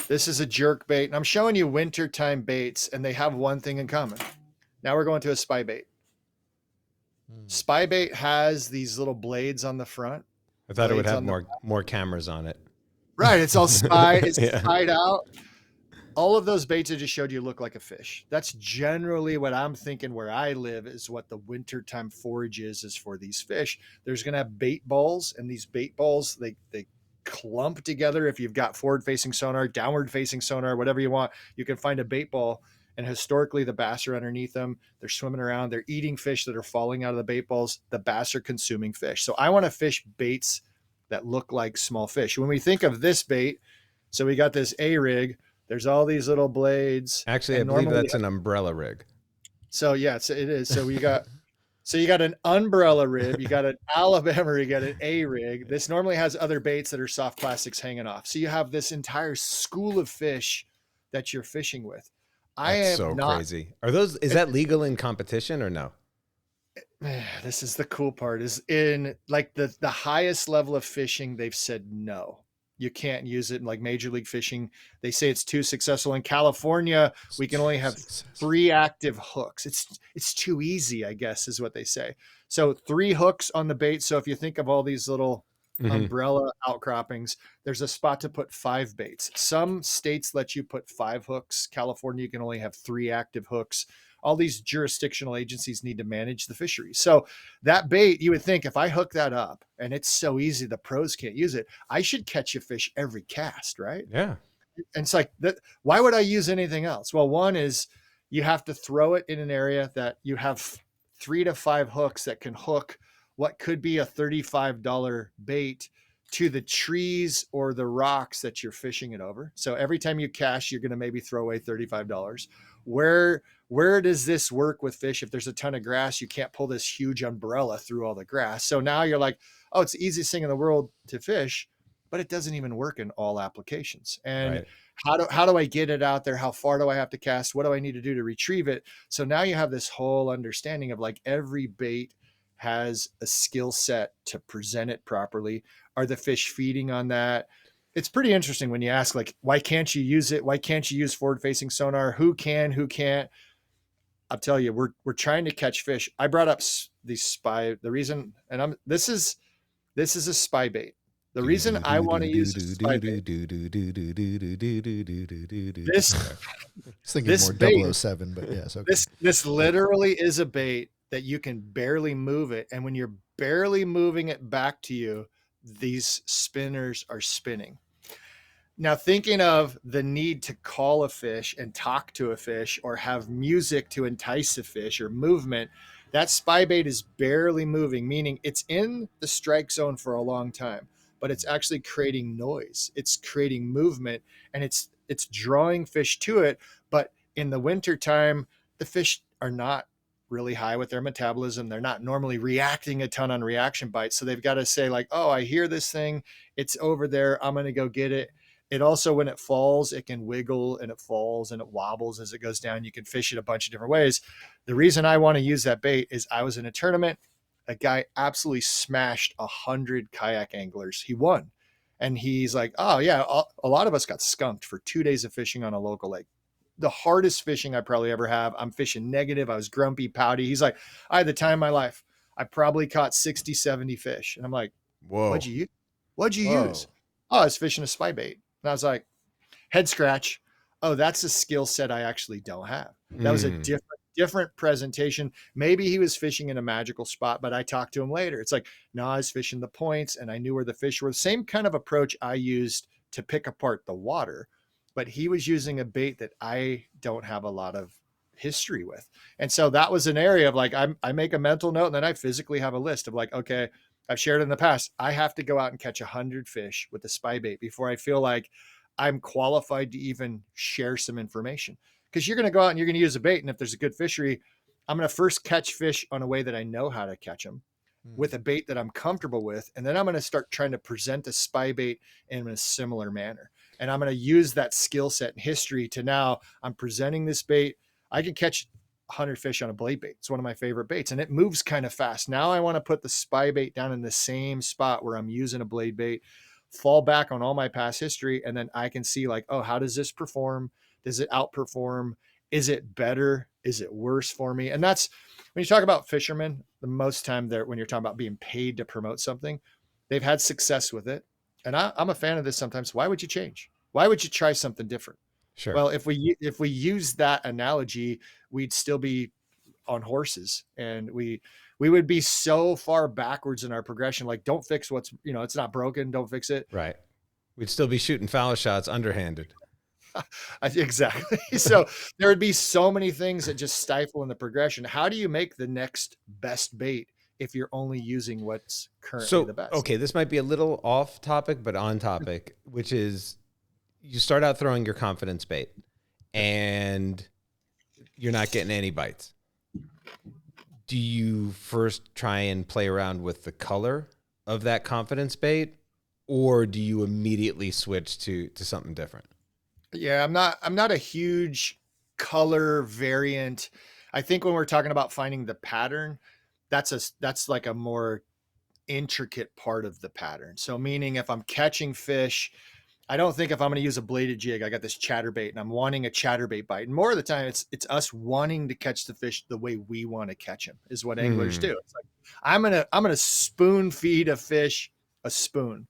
This is a jerk bait. And I'm showing you wintertime baits, and they have one thing in common. Now we're going to a spy bait. Spy bait has these little blades on the front. I thought it would have more cameras on it. Right. It's all spied. It's Yeah. spied out. All of those baits I just showed you look like a fish. That's generally what I'm thinking where I live is what the wintertime forage is for these fish. There's going to have bait balls, and these bait balls, they clump together. If you've got forward facing sonar, downward facing sonar, whatever you want, you can find a bait ball. And historically the bass are underneath them. They're swimming around. They're eating fish that are falling out of the bait balls. The bass are consuming fish. So I want to fish baits that look like small fish. When we think of this bait, so we got this A-rig, there's all these little blades. Actually, I believe that's an umbrella rig. So yeah, it is. So you got an umbrella rig, you got an Alabama rig, you got an A-rig. This normally has other baits that are soft plastics hanging off. So you have this entire school of fish that you're fishing with. That's so crazy. Is that legal in competition or no? This is the cool part, is in like the highest level of fishing, they've said no. You can't use it in like Major League Fishing. They say it's too successful. In California, we can only have 3 active hooks. It's too easy, I guess, is what they say. So 3 hooks on the bait. So if you think of all these little umbrella outcroppings, there's a spot to put 5 baits. Some states let you put 5 hooks. California, you can only have 3 active hooks. All these jurisdictional agencies need to manage the fishery. So that bait, you would think if I hook that up and it's so easy, the pros can't use it, I should catch a fish every cast, right? Yeah. And it's like that. Why would I use anything else? Well, one is you have to throw it in an area that you have 3 to 5 hooks that can hook what could be a $35 bait to the trees or the rocks that you're fishing it over. So every time you cast, you're going to maybe throw away $35. Where does this work with fish? If there's a ton of grass, you can't pull this huge umbrella through all the grass. So now you're like, oh, it's the easiest thing in the world to fish, but it doesn't even work in all applications. And how do I get it out there? How far do I have to cast? What do I need to do to retrieve it? So now you have this whole understanding of like every bait has a skill set to present it properly. Are the fish feeding on that? It's pretty interesting when you ask, like, why can't you use it? Why can't you use forward facing sonar? Who can, who can't? I'll tell you, we're trying to catch fish. I brought up these spy, the reason, and this is a spy bait. The reason I want to use a spy bait. This more bait, 007, but yes. Okay. This literally is a bait that you can barely move it. And when you're barely moving it back to you, these spinners are spinning. Now, thinking of the need to call a fish and talk to a fish or have music to entice a fish or movement, that spy bait is barely moving, meaning it's in the strike zone for a long time, but it's actually creating noise. It's creating movement, and it's drawing fish to it. But in the wintertime, the fish are not really high with their metabolism. They're not normally reacting a ton on reaction bites. So they've got to say like, oh, I hear this thing. It's over there. I'm going to go get it. It also, when it falls, it can wiggle and it falls and it wobbles as it goes down. You can fish it a bunch of different ways. The reason I want to use that bait is I was in a tournament. A guy absolutely smashed 100 kayak anglers. He won. And he's like, oh yeah, a lot of us got skunked for 2 days of fishing on a local lake. The hardest fishing I probably ever have. I'm fishing negative. I was grumpy, pouty. He's like, I had the time of my life. I probably caught 60, 70 fish. And I'm like, whoa, what'd you use? Oh, I was fishing a spy bait. And I was like, head scratch. oh, that's a skill set I actually don't have. That was a different presentation. Maybe he was fishing in a magical spot, but I talked to him later. It's like, no, I was fishing the points and I knew where the fish were. The same kind of approach I used to pick apart the water, but he was using a bait that I don't have a lot of history with. And so that was an area of like, I make a mental note and then I physically have a list of like, okay, I've shared in the past, I have to go out and catch 100 fish with a spy bait before I feel like I'm qualified to even share some information. Because you're going to go out and you're going to use a bait. And if there's a good fishery, I'm going to first catch fish on a way that I know how to catch them with a bait that I'm comfortable with. And then I'm going to start trying to present a spy bait in a similar manner. And I'm going to use that skill set and history to now I'm presenting this bait. I can catch 100 fish on a blade bait. It's one of my favorite baits and it moves kind of fast. Now I want to put the spy bait down in the same spot where I'm using a blade bait, fall back on all my past history. And then I can see like, oh, how does this perform? Does it outperform? Is it better? Is it worse for me? And that's when you talk about fishermen, the most time there, when you're talking about being paid to promote something, they've had success with it. And I'm a fan of this sometimes. Why would you change? Why would you try something different? Sure. Well, if we use that analogy, we'd still be on horses and we would be so far backwards in our progression. Like, don't fix what's, it's not broken. Don't fix it. Right. We'd still be shooting foul shots underhanded. Exactly. So there would be so many things that just stifle in the progression. How do you make the next best bait if you're only using what's currently the best? Okay, this might be a little off topic, but on topic, which is you start out throwing your confidence bait and you're not getting any bites. Do you first try and play around with the color of that confidence bait, or do you immediately switch to something different? Yeah, I'm not a huge color variant. I think when we're talking about finding the pattern, that's like a more intricate part of the pattern. So meaning if I'm catching fish, I don't think if I'm going to use a bladed jig, I got this chatterbait and I'm wanting a chatterbait bite. And more of the time it's us wanting to catch the fish the way we want to catch them is what anglers do. It's like, I'm going to spoon feed a fish a spoon.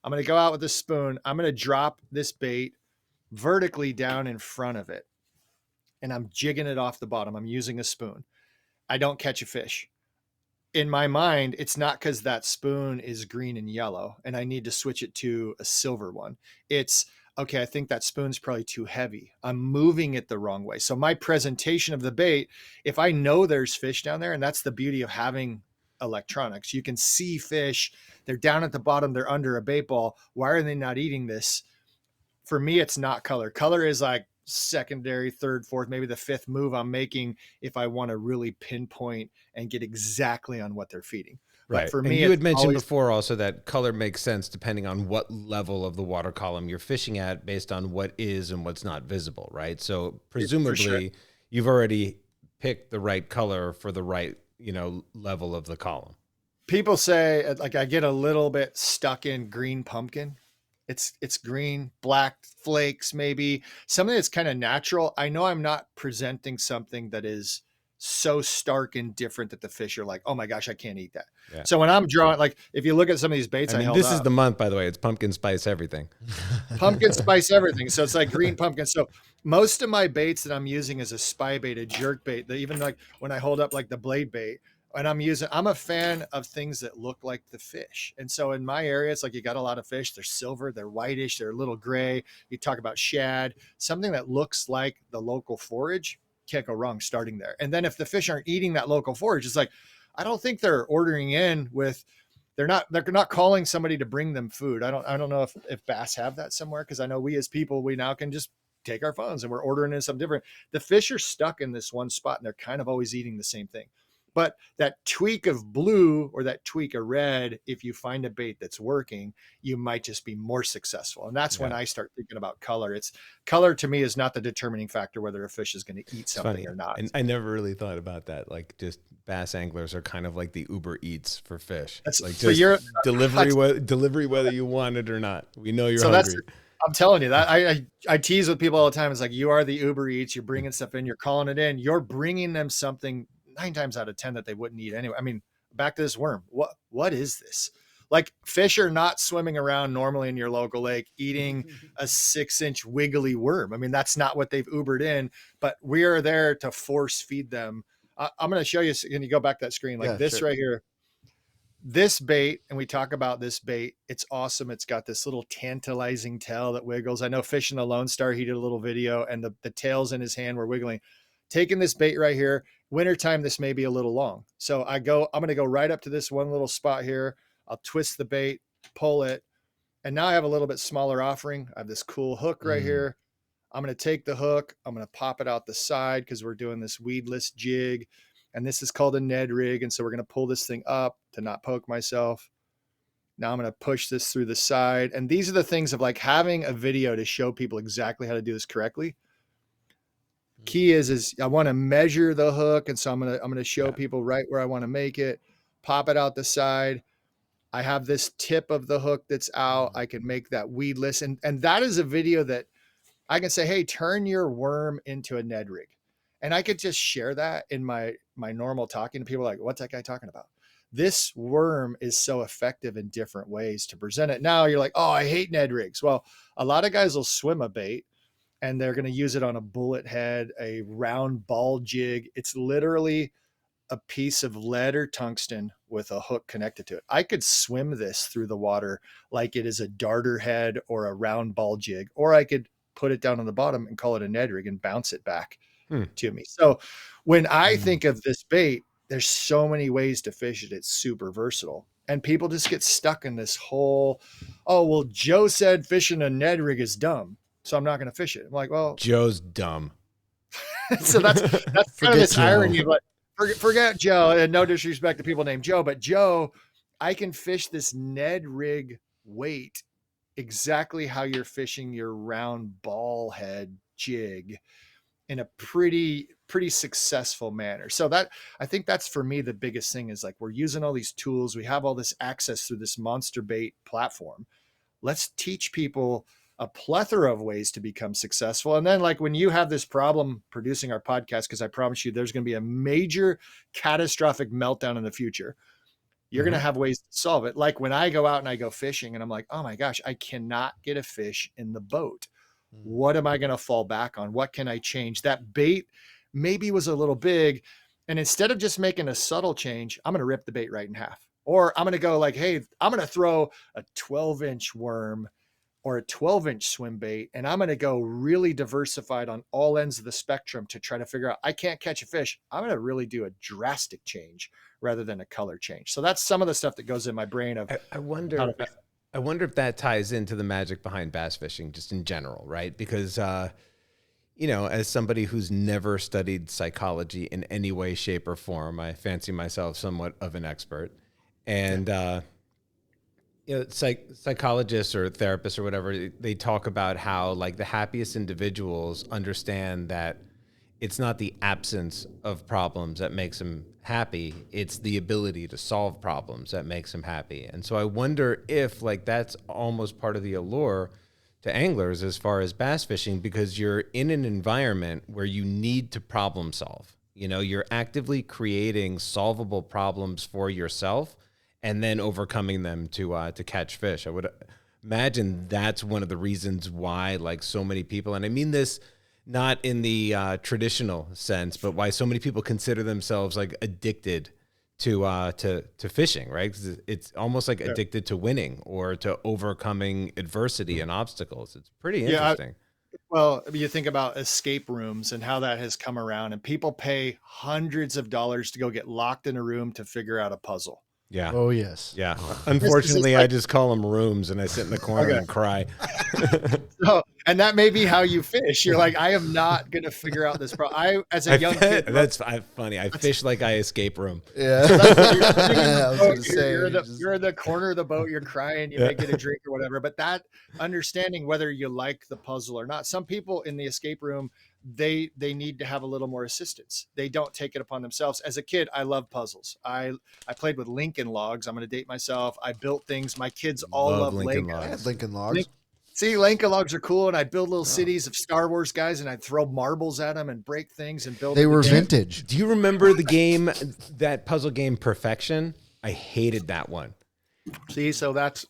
I'm going to go out with a spoon. I'm going to drop this bait vertically down in front of it. And I'm jigging it off the bottom. I'm using a spoon. I don't catch a fish. In my mind, it's not because that spoon is green and yellow and I need to switch it to a silver one. It's, okay, I think that spoon's probably too heavy. I'm moving it the wrong way. So my presentation of the bait, if I know there's fish down there, and that's the beauty of having electronics, you can see fish. They're down at the bottom. They're under a bait ball. Why are they not eating this? For me, it's not color. Color is like secondary, third, fourth, maybe the fifth move I'm making if I want to really pinpoint and get exactly on what they're feeding. Right. But for and me, you had mentioned before also that color makes sense depending on what level of the water column you're fishing at based on what is and what's not visible, right? So presumably you've already picked the right color for the right, level of the column. People say like I get a little bit stuck in green pumpkin. It's green, black flakes, maybe something that's kind of natural. I know I'm not presenting something that is so stark and different that the fish are like, oh my gosh, I can't eat that. Yeah. So when I'm drawing, like if you look at some of these baits, this is the month, by the way, it's pumpkin spice everything. Pumpkin spice everything. So it's like green pumpkin. So most of my baits that I'm using is a spy bait, a jerk bait, that even like when I hold up like the blade bait, and I'm a fan of things that look like the fish. And so in my area, it's like you got a lot of fish. They're silver, they're whitish, they're a little gray. You talk about shad, something that looks like the local forage, can't go wrong starting there. And then if the fish aren't eating that local forage, it's like, I don't think they're ordering in with, they're not calling somebody to bring them food. I don't know if bass have that somewhere. Cause I know we as people, we now can just take our phones and we're ordering in something different. The fish are stuck in this one spot and they're kind of always eating the same thing. But that tweak of blue or that tweak of red, if you find a bait that's working, you might just be more successful. And that's when I start thinking about color. It's color to me is not the determining factor whether a fish is going to eat something or not. And I never really thought about that. Like just bass anglers are kind of like the Uber Eats for fish. That's like just delivery whether you want it or not. We know you're hungry. I'm telling you that I tease with people all the time. It's like, you are the Uber Eats. You're bringing stuff in. You're calling it in. You're bringing them something 9 times out of 10 that they wouldn't eat anyway. I mean, back to this worm. What is this? Like fish are not swimming around normally in your local lake eating a 6-inch wiggly worm. I mean, that's not what they've Ubered in, but we are there to force feed them. I'm going to show you. Can you go back that screen? Like this right here, this bait. And we talk about this bait. It's awesome. It's got this little tantalizing tail that wiggles. I know Fishing the Lone Star, he did a little video and the tails in his hand were wiggling. Taking this bait right here, wintertime, this may be a little long. So I'm going to go right up to this one little spot here. I'll twist the bait, pull it. And now I have a little bit smaller offering. I have this cool hook right here. I'm going to take the hook. I'm going to pop it out the side because we're doing this weedless jig. And this is called a Ned Rig. And so we're going to pull this thing up to not poke myself. Now I'm going to push this through the side. And these are the things of like having a video to show people exactly how to do this correctly. Key is I want to measure the hook. And so I'm going to show people right where I want to make it, pop it out the side. I have this tip of the hook that's out. I can make that weedless. And that is a video that I can say, hey, turn your worm into a Ned Rig. And I could just share that in my normal talking to people like, what's that guy talking about? This worm is so effective in different ways to present it. Now you're like, oh, I hate Ned Rigs. Well, a lot of guys will swim a bait and they're going to use it on a bullet head, a round ball jig. It's literally a piece of lead or tungsten with a hook connected to it. I could swim this through the water like it is a darter head or a round ball jig, or I could put it down on the bottom and call it a Ned Rig and bounce it back to me. So when I think of this bait, there's so many ways to fish it. It's super versatile. And people just get stuck in this whole, oh, well, Joe said fishing a Ned Rig is dumb, so I'm not going to fish it. I'm like, well, Joe's dumb. So that's kind of this irony of like, forget Joe, and no disrespect to people named Joe, but Joe, I can fish this Ned Rig weight exactly how you're fishing your round ball head jig in a pretty successful manner. So that, I think that's for me, the biggest thing is like, we're using all these tools. We have all this access through this monster bait platform. Let's teach people a plethora of ways to become successful. And then like when you have this problem producing our podcast, because I promise you there's going to be a major catastrophic meltdown in the future, you're going to have ways to solve it. Like when I go out and I go fishing and I'm like, oh my gosh, I cannot get a fish in the boat. What am I going to fall back on? What can I change? That bait maybe was a little big. And instead of just making a subtle change, I'm going to rip the bait right in half. Or I'm going to go like, hey, I'm going to throw a 12-inch worm or a 12-inch swim bait. And I'm going to go really diversified on all ends of the spectrum to try to figure out, I can't catch a fish. I'm going to really do a drastic change rather than a color change. So that's some of the stuff that goes in my brain of, I wonder if that ties into the magic behind bass fishing just in general, right? Because, you know, as somebody who's never studied psychology in any way, shape, or form, I fancy myself somewhat of an expert. And, you know, psychologists or therapists or whatever, they talk about how like the happiest individuals understand that it's not the absence of problems that makes them happy. It's the ability to solve problems that makes them happy. And so I wonder if like that's almost part of the allure to anglers as far as bass fishing, because you're in an environment where you need to problem solve. You know, you're actively creating solvable problems for yourself and then overcoming them to catch fish. I would imagine that's one of the reasons why like so many people, and I mean this not in the traditional sense, but why so many people consider themselves like addicted to fishing, right? 'Cause it's almost like addicted to winning or to overcoming adversity and obstacles. It's pretty interesting. Well, you think about escape rooms and how that has come around, and people pay hundreds of dollars to go get locked in a room to figure out a puzzle. Yeah. Oh, yes. Yeah. Unfortunately, I just call them rooms and I sit in the corner and cry. So, and that may be how you fish. You're like, I am not going to figure out this problem. As a young kid. That's funny. I fish like I escape room. Yeah. You're in the corner of the boat. You're crying. You may get a drink or whatever. But that understanding whether you like the puzzle or not. Some people in the escape room, they need to have a little more assistance. They don't take it upon themselves. As a kid, I love puzzles. I played with Lincoln Logs. I'm going to date myself. I built things. My kids all love Lincoln Logs. I had Lincoln Logs. See, Lincoln Logs are cool, and I'd build little cities of Star Wars guys, and I'd throw marbles at them and break things and build. They were vintage. Do you remember the game, that puzzle game Perfection? I hated that one. See, so that's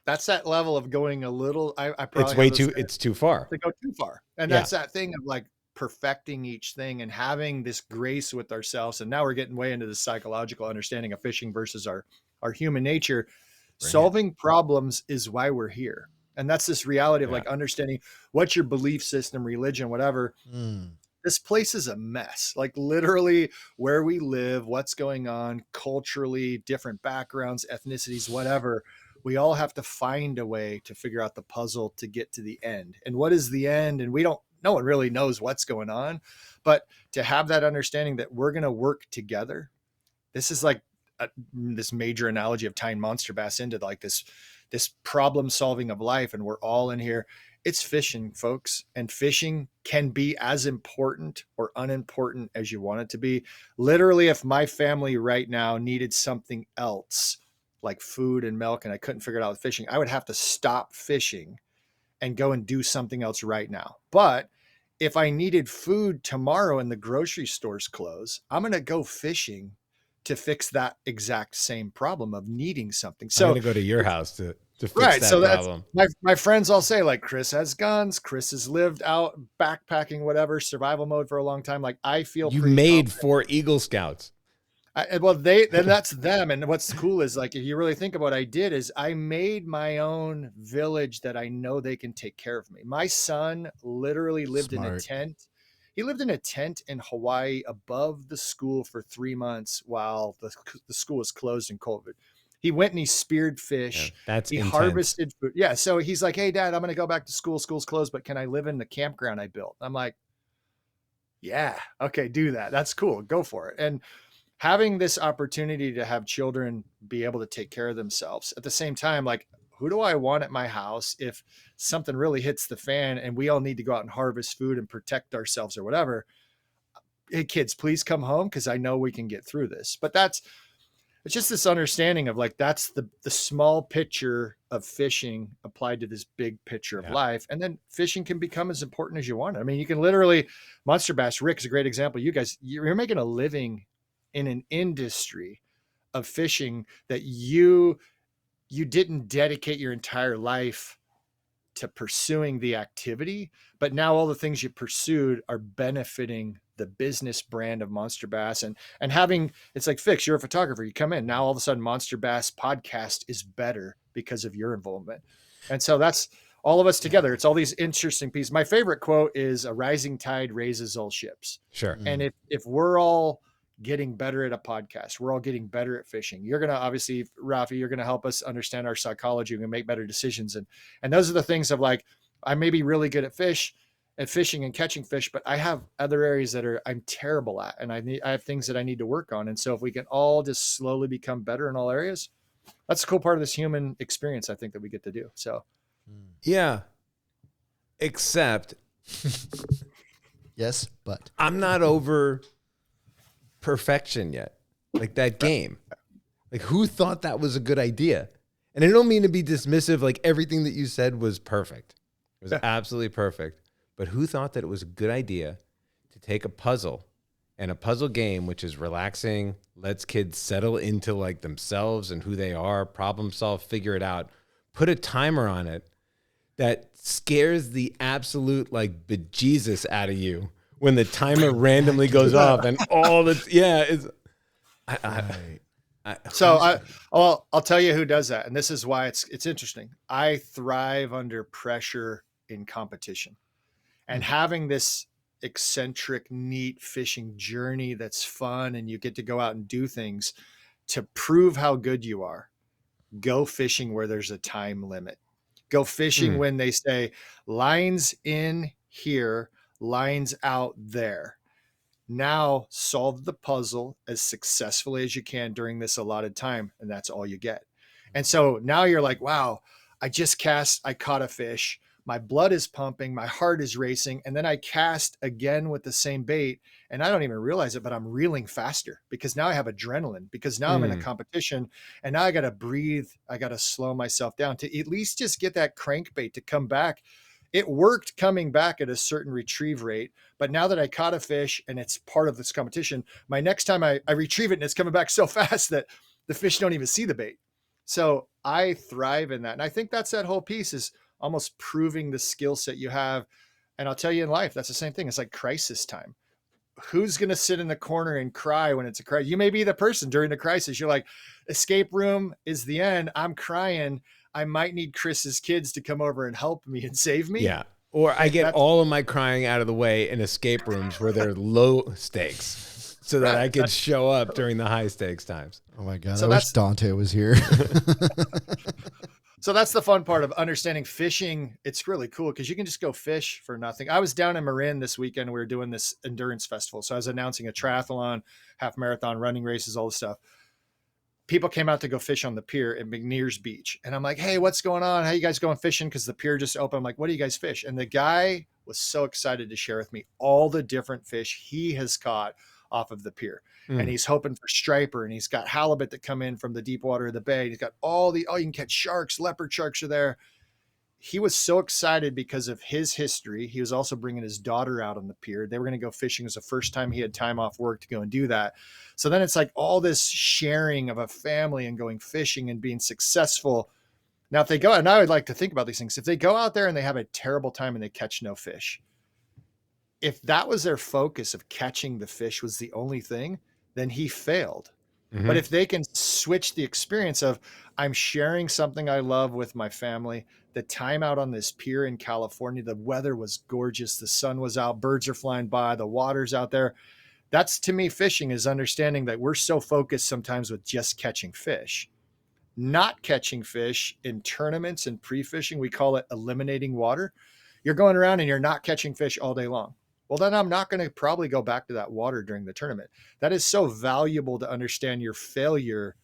that level of going a little. I probably It's way have those too. It's too far. to go too far, and Yeah. that's that thing of like perfecting each thing and having this grace with ourselves. And now we're getting way into the psychological understanding of fishing versus our human nature. Solving problems is why we're here, and that's this reality of like understanding what's your belief system, religion, whatever. This place is a mess, like literally where we live, what's going on culturally, different backgrounds, ethnicities, whatever. We all have to find a way to figure out the puzzle to get to the end. And what is the end? And no one really knows what's going on, but to have that understanding that we're going to work together. This is like this major analogy of tying monster bass into like this problem solving of life. And we're all in here. It's fishing, folks, and fishing can be as important or unimportant as you want it to be. Literally, if my family right now needed something else like food and milk, and I couldn't figure it out with fishing, I would have to stop fishing and go and do something else right now. But if I needed food tomorrow and the grocery stores close, I'm going to go fishing to fix that exact same problem of needing something. So I'm going to go to your house to fix right. that So that's problem. my friends all say like, Chris has guns. Chris has lived out backpacking, whatever, survival mode for a long time. Like I feel You pretty made confident. 4 Eagle Scouts. Well, then that's them. And what's cool is like, if you really think about what I did is I made my own village that I know they can take care of me. My son literally lived in a tent. He lived in a tent in Hawaii above the school for 3 months while the school was closed in COVID. He went and he speared fish. Yeah, that's he intense. harvested food. Yeah. So he's like, hey, Dad, I'm going to go back to school. School's closed, but can I live in the campground I built? I'm like, yeah, okay, do that. That's cool. Go for it. And having this opportunity to have children be able to take care of themselves at the same time, like, who do I want at my house if something really hits the fan and we all need to go out and harvest food and protect ourselves or whatever? Hey, kids, please come home because I know we can get through this. But it's just this understanding of like, that's the small picture of fishing applied to this big picture of life. And then fishing can become as important as you want. I mean, you can literally, monster bass, Rick's a great example. You guys, you're making a living in an industry of fishing that you didn't dedicate your entire life to pursuing the activity, but now all the things you pursued are benefiting the business brand of Monster Bass and having, it's like, Fix, you're a photographer, you come in, now all of a sudden Monster Bass podcast is better because of your involvement. And so that's all of us together. It's all these interesting pieces. My favorite quote is a rising tide raises all ships. Sure. And if we're all getting better at a podcast, we're all getting better at fishing. You're going to obviously, Raphie, you're going to help us understand our psychology and make better decisions. And those are the things of like, I may be really good at fishing and catching fish, but I have other areas that I'm terrible at. And I have things that I need to work on. And so if we can all just slowly become better in all areas, that's a cool part of this human experience, I think, that we get to do. So, yeah, except yes, but I'm not over perfection yet. Like that game. Like who thought that was a good idea? And I don't mean to be dismissive. Like everything that you said was perfect. It was absolutely perfect. But who thought that it was a good idea to take a puzzle and a puzzle game, which is relaxing, lets kids settle into like themselves and who they are, problem solve, figure it out, put a timer on it that scares the absolute like bejesus out of you when the timer randomly goes off and all the, it's, I'll tell you who does that. And this is why it's interesting. I thrive under pressure in competition. And having this eccentric, neat fishing journey that's fun and you get to go out and do things to prove how good you are. Go fishing where there's a time limit. Go fishing when they say lines in here, lines out there. Now solve the puzzle as successfully as you can during this allotted time. And that's all you get. And so now you're like, wow, I caught a fish. My blood is pumping, my heart is racing. And then I cast again with the same bait. And I don't even realize it, but I'm reeling faster because now I have adrenaline, because now I'm in a competition and now I got to breathe. I got to slow myself down to at least just get that crankbait to come back. It worked coming back at a certain retrieve rate, but now that I caught a fish and it's part of this competition, my next time I retrieve it and it's coming back so fast that the fish don't even see the bait. So I thrive in that. And I think that's that whole piece is almost proving the skill set you have. And I'll tell you in life, that's the same thing. It's like crisis time. Who's going to sit in the corner and cry when it's a crisis? You may be the person during the crisis. You're like, escape room is the end. I'm crying. I might need Chris's kids to come over and help me and save me. Yeah. Or I get all of my crying out of the way in escape rooms where they're low stakes so that I can show up during the high stakes times. Oh my God. I wish Dante was here. So that's the fun part of understanding fishing. It's really cool because you can just go fish for nothing. I was down in Marin this weekend. We were doing this endurance festival. So I was announcing a triathlon, half marathon, running races, all this stuff. People came out to go fish on the pier at McNears Beach. And I'm like, hey, what's going on? How you guys going fishing? Because the pier just opened. I'm like, what do you guys fish? And the guy was so excited to share with me all the different fish he has caught off of the pier. And he's hoping for striper, and he's got halibut that come in from the deep water of the bay. He's got you can catch sharks, leopard sharks are there. He was so excited because of his history. He was also bringing his daughter out on the pier. They were going to go fishing. It was the first time he had time off work to go and do that. So then it's like all this sharing of a family and going fishing and being successful. Now, if they go, and I would like to think about these things, if they go out there and they have a terrible time and they catch no fish, if that was their focus of catching the fish was the only thing, then he failed. Mm-hmm. But if they can switch the experience of I'm sharing something I love with my family, the time out on this pier in California, the weather was gorgeous. The sun was out, birds are flying by, the water's out there. That's, to me, fishing is understanding that we're so focused sometimes with just catching fish. Not catching fish in tournaments and pre-fishing, we call it eliminating water. You're going around and you're not catching fish all day long. Well, then I'm not going to probably go back to that water during the tournament. That is so valuable to understand your failure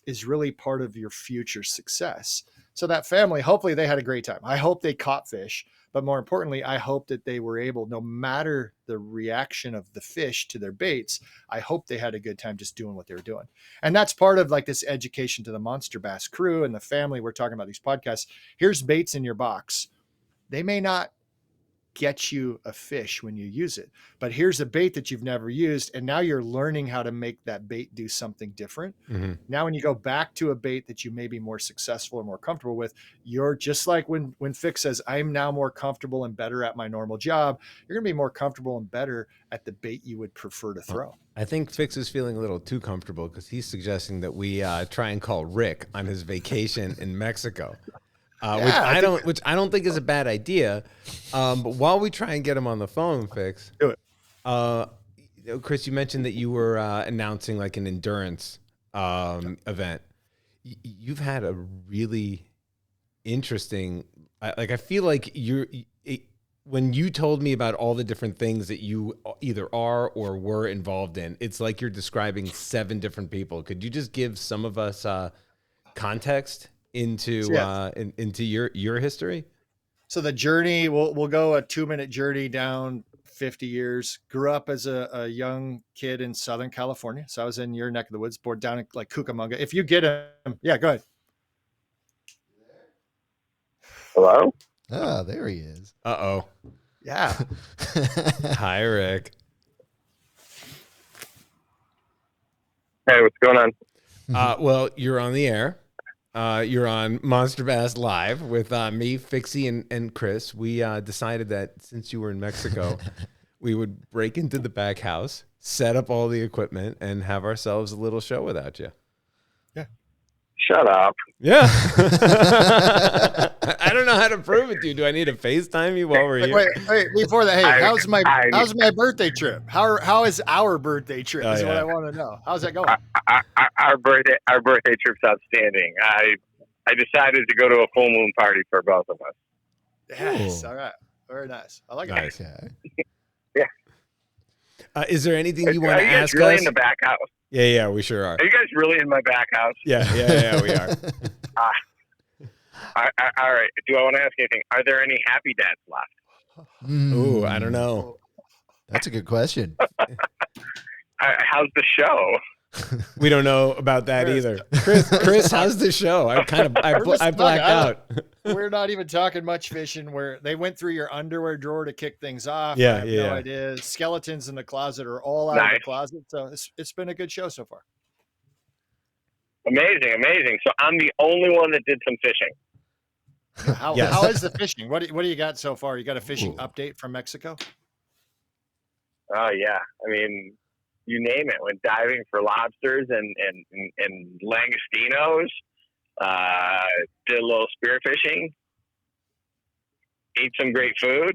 is really part of your future success. So that family, hopefully they had a great time. I hope they caught fish, but more importantly, I hope that they were able, no matter the reaction of the fish to their baits, I hope they had a good time just doing what they were doing. And that's part of like this education to the Monster Bass crew and the family. We're talking about these podcasts. Here's baits in your box. They may not get you a fish when you use it, but here's a bait that you've never used, and now you're learning how to make that bait do something different. Mm-hmm. Now when you go back to a bait that you may be more successful or more comfortable with, you're just like when Fix says I'm now more comfortable and better at my normal job, you're gonna be more comfortable and better at the bait you would prefer to throw. I think Fix is feeling a little too comfortable because he's suggesting that we try and call Rick on his vacation in Mexico. Which I don't think is a bad idea. But while we try and get him on the phone, Fix, do it. Chris, you mentioned that you were announcing like an endurance event. You've had a really interesting. I feel like when you told me about all the different things that you either are or were involved in, it's like you're describing 7 different people. Could you just give some of us context into your history? So the journey, we'll go a 2-minute journey down 50 years. Grew up as a young kid in Southern California. So I was in your neck of the woods, born down in like Cucamonga. If you get him, yeah, go ahead. Hello? Ah, there he is. Uh-oh. Yeah. Hi, Rick. Hey, what's going on? Well, you're on the air. You're on Monster Bass Live with me, Fixie, and Chris. We decided that since you were in Mexico, we would break into the back house, set up all the equipment, and have ourselves a little show without you. Yeah. Shut up. Yeah. I don't know how to prove it to you. Do I need to FaceTime you while we're here? Wait, before that, hey, how's my birthday trip? How is our birthday trip? Is what I want to know. How's that going? Our birthday trip's outstanding. I decided to go to a full moon party for both of us. Yes, all right. Very nice. I like nice. It. Yeah. Is there anything you want to ask really us? In the back house? Yeah, we sure are. Are you guys really in my back house? Yeah, we are. All right. Do I want to ask anything? Are there any happy dads left? Ooh, I don't know. That's a good question. How's the show? We don't know about that either. Chris, how's the show? I blacked out. We're not even talking much fishing where they went through your underwear drawer to kick things off. Yeah, I have no idea. Skeletons in the closet are all out of the closet. So it's been a good show so far. Amazing, amazing. So I'm the only one that did some fishing. How is the fishing? What do you got so far? You got a fishing update from Mexico? Oh yeah, I mean, you name it. Went diving for lobsters and langostinos. Did a little spearfishing. Ate some great food.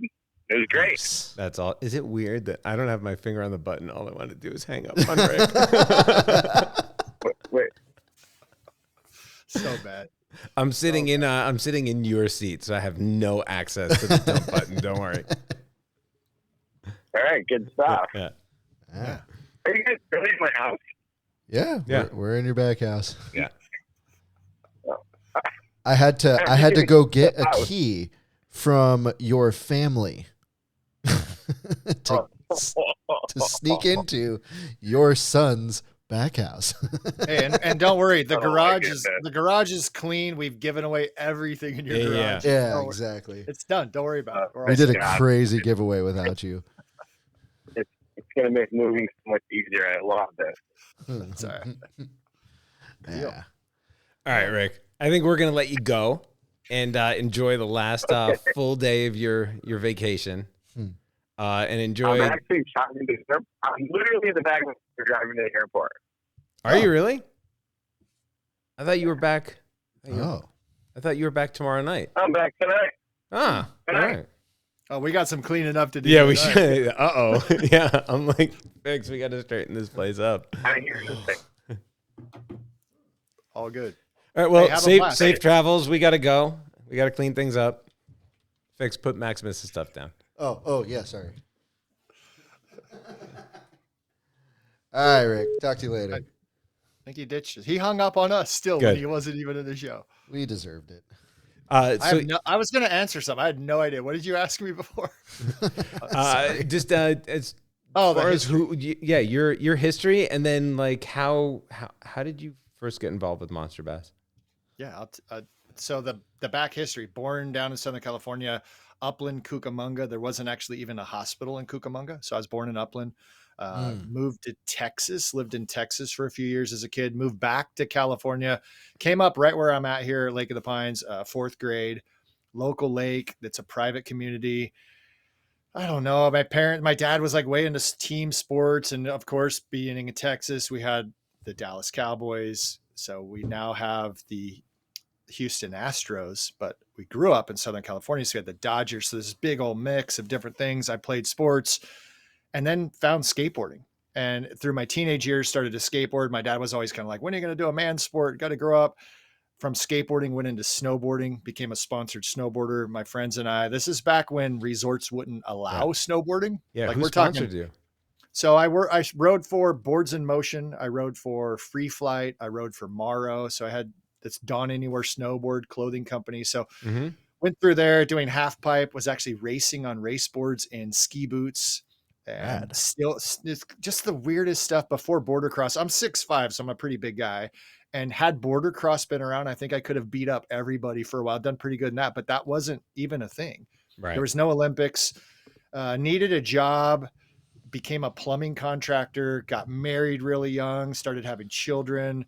It was great. That's all. Is it weird that I don't have my finger on the button? All I want to do is hang up on Rick. Wait. So bad. I'm sitting in your seat, so I have no access to the dump button. Don't worry. All right, good stuff. Yeah. Are you guys really in my house? Yeah. We're in your back house. Yeah. I had to go get a key from your family to sneak into your son's back house. Hey, and don't worry, the my garage is clean. We've given away everything in your garage. Yeah, exactly. It's done. Don't worry about it. We did a crazy giveaway without you. It's going to make moving so much easier. I love this. It's all right. Yeah. All right, Rick. I think we're gonna let you go and enjoy the last full day of your vacation. And enjoy. I'm actually driving to the airport. I'm literally in the back of the driving to the airport. Are you really? I thought you were back. Oh. I thought you were back tomorrow night. I'm back tonight. All right. Oh, we got some cleaning up to do. Yeah, we should. Uh-oh. Yeah, I'm like, Fix, we got to straighten this place up. I hear this thing. All good. All right, well, Hey, safe travels. We got to go. We got to clean things up. Fix, put Maximus's stuff down. Oh, yeah, sorry. All right, Rick. Talk to you later. I think he ditched it. He hung up on us still Good. when he wasn't even in the show. We deserved it. I was going to answer something. I had no idea. What did you ask me before? Just as far as your history, and then like how did you first get involved with Monster Bass? Yeah. So the back history, born down in Southern California, Upland, Cucamonga. There wasn't actually even a hospital in Cucamonga. So I was born in Upland, moved to Texas, lived in Texas for a few years as a kid, moved back to California, came up right where I'm at here, Lake of the Pines, 4th grade, local lake. That's a private community. I don't know. My dad was like way into team sports. And of course, being in Texas, we had the Dallas Cowboys. So we now have the Houston Astros, but we grew up in Southern California. So we had the Dodgers. So this big old mix of different things. I played sports and then found skateboarding. And through my teenage years, started to skateboard. My dad was always kind of like, when are you going to do a man sport? Got to grow up. From skateboarding, went into snowboarding, became a sponsored snowboarder. My friends and I, this is back when resorts wouldn't allow snowboarding. Yeah. Like Who we're sponsored talking. you? So I rode for Boards in Motion. I rode for Free Flight. I rode for Morrow. So I had this Dawn Anywhere snowboard clothing company. So went through there doing half pipe, was actually racing on race boards and ski boots. And still, it's just the weirdest stuff before border cross. I'm 6'5", so I'm a pretty big guy. And had border cross been around, I think I could have beat up everybody for a while, done pretty good in that, but that wasn't even a thing. Right. There was no Olympics, needed a job, became a plumbing contractor, got married really young, started having children.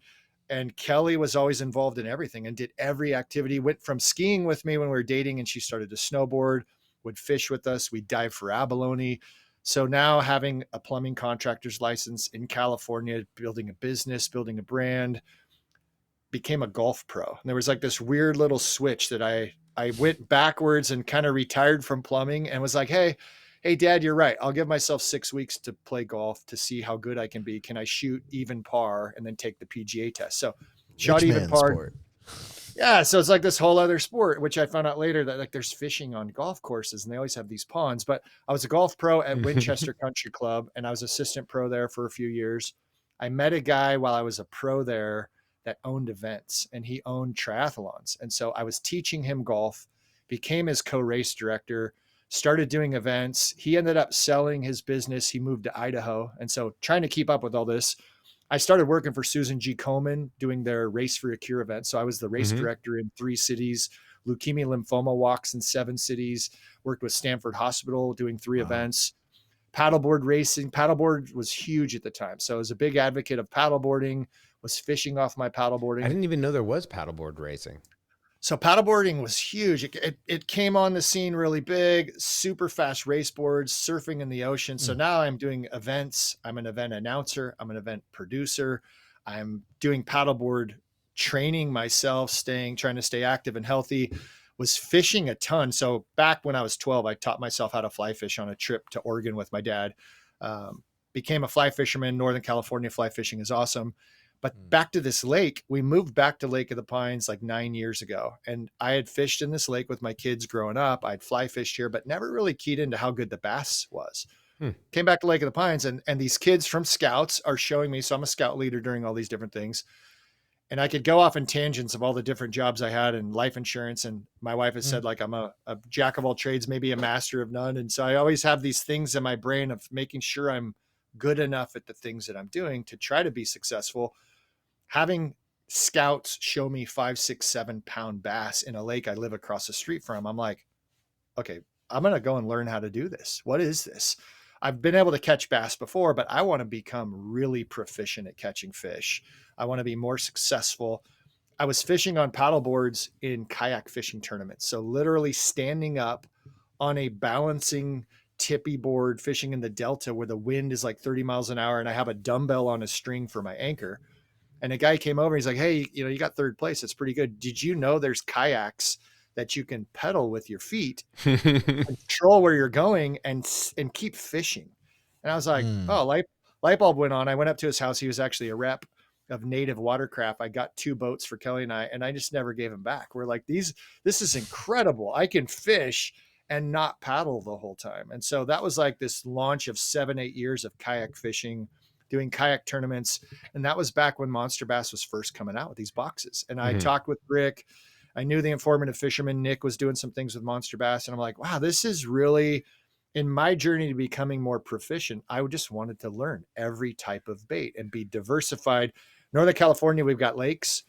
And Kelly was always involved in everything and did every activity, went from skiing with me when we were dating and she started to snowboard, would fish with us. We'd dive for abalone. So now having a plumbing contractor's license in California, building a business, building a brand, became a golf pro. And there was like this weird little switch that I went backwards and kind of retired from plumbing and was like, Hey, Dad, you're right. I'll give myself 6 weeks to play golf to see how good I can be. Can I shoot even par and then take the PGA test? So shot even par. Sport. Yeah. So it's like this whole other sport, which I found out later that like there's fishing on golf courses and they always have these ponds, but I was a golf pro at Winchester Country Club and I was assistant pro there for a few years. I met a guy while I was a pro there that owned events and he owned triathlons. And so I was teaching him golf, became his co-race director, started doing events. He ended up selling his business. He moved to Idaho. And so trying to keep up with all this, I started working for Susan G. Komen doing their Race for a Cure event. So I was the race director in 3 cities, leukemia lymphoma walks in 7 cities, worked with Stanford Hospital doing 3 events, paddleboard racing. Paddleboard was huge at the time. So I was a big advocate of paddleboarding, was fishing off my paddleboarding. I didn't even know there was paddleboard racing. So paddleboarding was huge. It came on the scene really big, super fast race boards, surfing in the ocean. So now I'm doing events. I'm an event announcer. I'm an event producer. I'm doing paddleboard training myself, trying to stay active and healthy, was fishing a ton. So back when I was 12, I taught myself how to fly fish on a trip to Oregon with my dad. Became a fly fisherman. Northern California fly fishing is awesome. But back to this lake, we moved back to Lake of the Pines like 9 years ago. And I had fished in this lake with my kids growing up. I'd fly fished here, but never really keyed into how good the bass was. Came back to Lake of the Pines, and these kids from Scouts are showing me. So I'm a scout leader during all these different things. And I could go off in tangents of all the different jobs I had in life insurance. And my wife has said, like, I'm a jack of all trades, maybe a master of none. And so I always have these things in my brain of making sure I'm good enough at the things that I'm doing to try to be successful. Having Scouts show me 5, 6, 7 pound bass in a lake I live across the street from, I'm like, okay, I'm going to go and learn how to do this. What is this? I've been able to catch bass before, but I want to become really proficient at catching fish. I want to be more successful. I was fishing on paddle boards in kayak fishing tournaments. So literally standing up on a balancing tippy board, fishing in the Delta where the wind is like 30 miles an hour. And I have a dumbbell on a string for my anchor. And a guy came over, he's like, hey, you got third place. It's pretty good. Did you know there's kayaks that you can pedal with your feet, control where you're going and keep fishing? And I was like, oh, light bulb went on. I went up to his house. He was actually a rep of Native Watercraft. I got 2 boats for Kelly and I just never gave him back. We're like, this is incredible. I can fish and not paddle the whole time. And so that was like this launch of 7, 8 years of kayak fishing, doing kayak tournaments. And that was back when Monster Bass was first coming out with these boxes. And I talked with Rick. I knew the informative fisherman, Nick, was doing some things with Monster Bass. And I'm like, wow, this is really, in my journey to becoming more proficient, I just wanted to learn every type of bait and be diversified. Northern California, we've got lakes.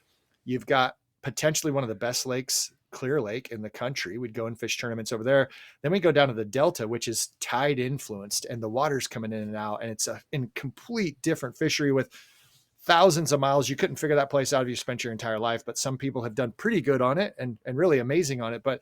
You've got potentially one of the best lakes, Clear Lake, in the country. We'd go and fish tournaments over there. Then we go down to the Delta, which is tide influenced, and the water's coming in and out. And it's a complete different fishery with thousands of miles. You couldn't figure that place out if you spent your entire life, but some people have done pretty good on it and really amazing on it. But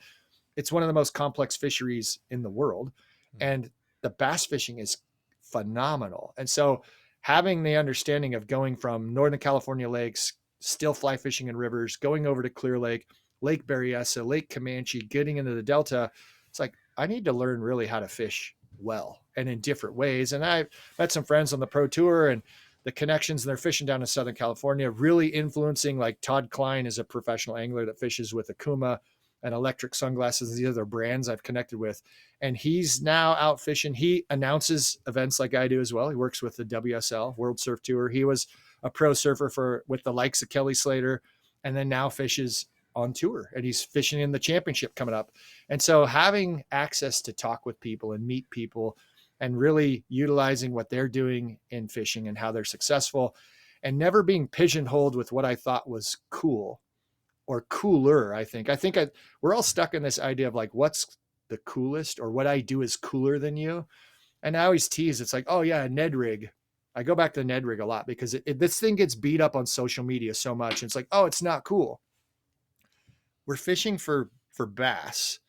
it's one of the most complex fisheries in the world. And the bass fishing is phenomenal. And so having the understanding of going from Northern California lakes, still fly fishing in rivers, going over to Clear Lake, Lake Berryessa, Lake Comanche, getting into the Delta, it's like, I need to learn really how to fish well and in different ways. And I met some friends on the pro tour and the connections, and they're fishing down in Southern California, really influencing, like Todd Klein is a professional angler that fishes with Akuma and Electric Sunglasses. These other brands I've connected with. And he's now out fishing. He announces events like I do as well. He works with the WSL, World Surf Tour. He was a pro surfer with the likes of Kelly Slater, and then now fishes on tour, and he's fishing in the championship coming up. And so having access to talk with people and meet people and really utilizing what they're doing in fishing and how they're successful, and never being pigeonholed with what I thought was cool or cooler. I think we're all stuck in this idea of like, what's the coolest, or what I do is cooler than you. And I always tease, it's like, oh yeah, Ned Rig. I go back to Ned Rig a lot because this thing gets beat up on social media so much. And it's like, oh, it's not cool. We're fishing for bass.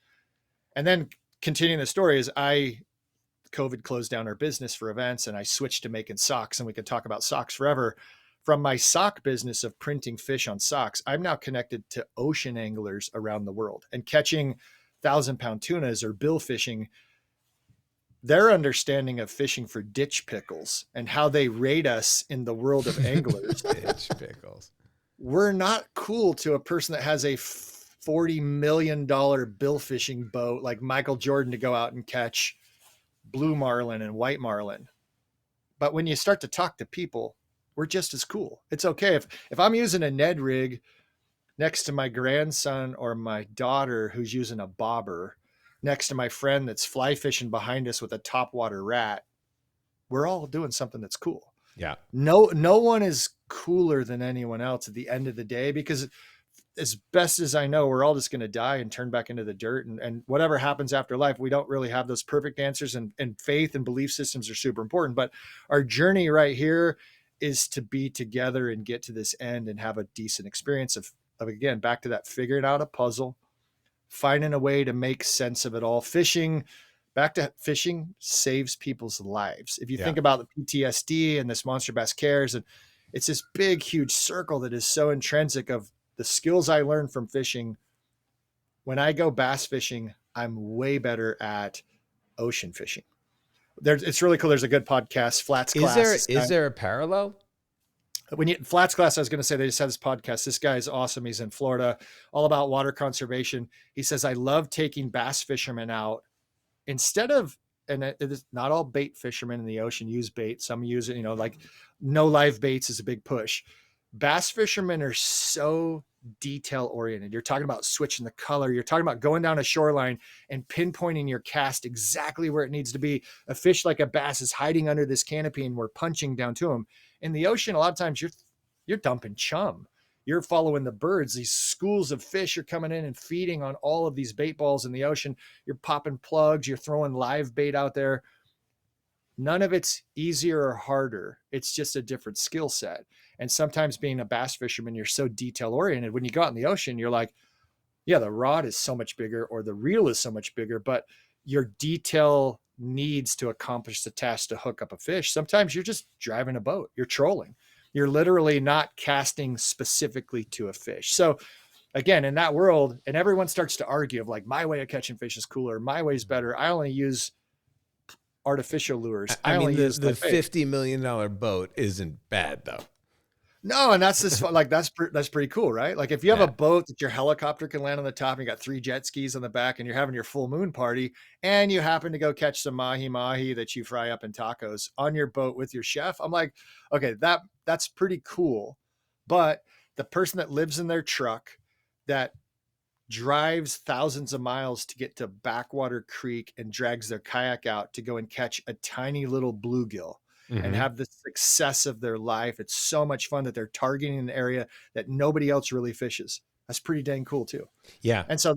And then continuing the story is COVID closed down our business for events, and I switched to making socks, and we could talk about socks forever. From my sock business of printing fish on socks, I'm now connected to ocean anglers around the world and catching 1,000-pound tunas or bill fishing. Their understanding of fishing for ditch pickles and how they rate us in the world of anglers. Ditch pickles. We're not cool to a person that has a $40 million bill fishing boat like Michael Jordan to go out and catch blue marlin and white marlin. But when you start to talk to people, we're just as cool. It's okay. If I'm using a Ned Rig next to my grandson or my daughter who's using a bobber, next to my friend that's fly fishing behind us with a topwater rat, we're all doing something that's cool. Yeah. No one is cooler than anyone else at the end of the day, because as best as I know, we're all just going to die and turn back into the dirt, and whatever happens after life, we don't really have those perfect answers, and faith and belief systems are super important, but our journey right here is to be together and get to this end and have a decent experience of again, back to that, figuring out a puzzle, finding a way to make sense of it all. Back to fishing saves people's lives. If you think about the PTSD and this Monster Bass Cares, and it's this big, huge circle that is so intrinsic of the skills I learned from fishing. When I go bass fishing, I'm way better at ocean fishing. It's really cool. There's a good podcast, Flats Class. Is there a parallel? Flats Class, I was going to say, they just had this podcast. This guy is awesome. He's in Florida, all about water conservation. He says, I love taking bass fishermen out instead of, and it is not all bait fishermen in the ocean use bait. Some use it, like no live baits is a big push. Bass fishermen are so detail oriented. You're talking about switching the color. You're talking about going down a shoreline and pinpointing your cast exactly where it needs to be. A fish like a bass is hiding under this canopy and we're punching down to him. In the ocean, a lot of times you're dumping chum. You're following the birds. These schools of fish are coming in and feeding on all of these bait balls in the ocean. You're popping plugs. You're throwing live bait out there. None of it's easier or harder. It's just a different skill set. And sometimes being a bass fisherman, you're so detail oriented. When you go out in the ocean, you're like, yeah, the rod is so much bigger or the reel is so much bigger, but your detail needs to accomplish the task to hook up a fish. Sometimes you're just driving a boat. You're trolling. You're literally not casting specifically to a fish. So again, in that world, and everyone starts to argue of like, my way of catching fish is cooler. My way is better. I only use artificial lures. I mean, the $50 million boat isn't bad though. No, and that's just like that's pretty cool, right? Like if you have a boat that your helicopter can land on the top, and you got 3 jet skis on the back, and you're having your full moon party, and you happen to go catch some mahi that you fry up in tacos on your boat with your chef, I'm like, okay, that's pretty cool. But the person that lives in their truck that drives thousands of miles to get to Backwater Creek and drags their kayak out to go and catch a tiny little bluegill and have the success of their life. It's so much fun that they're targeting an area that nobody else really fishes. That's pretty dang cool too. Yeah. And so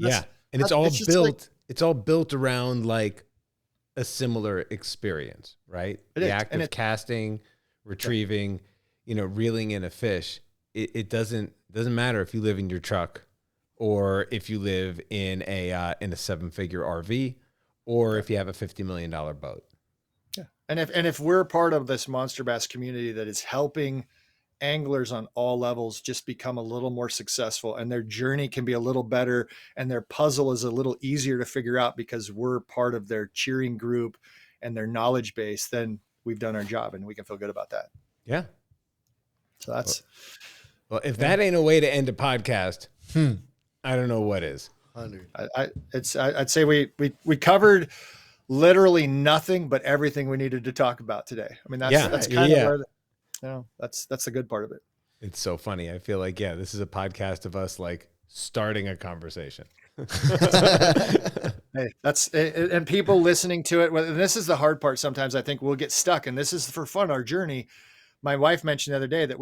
and it's all built around like a similar experience, right? The act of casting, retrieving, reeling in a fish. It doesn't matter if you live in your truck or if you live in a 7-figure RV or if you have a $50 million boat. Yeah. And if we're part of this Monster Bass community that is helping anglers on all levels just become a little more successful and their journey can be a little better and their puzzle is a little easier to figure out because we're part of their cheering group and their knowledge base, then we've done our job and we can feel good about that. Yeah. So that's, well, if that ain't a way to end a podcast, I don't know what is. I'd say we covered literally nothing but everything we needed to talk about today. I mean, that's kind of where that's the good part of it. It's so funny. I feel like, this is a podcast of us like starting a conversation. Hey, and people listening to it. And this is the hard part. Sometimes I think we'll get stuck, and this is for fun, our journey. My wife mentioned the other day that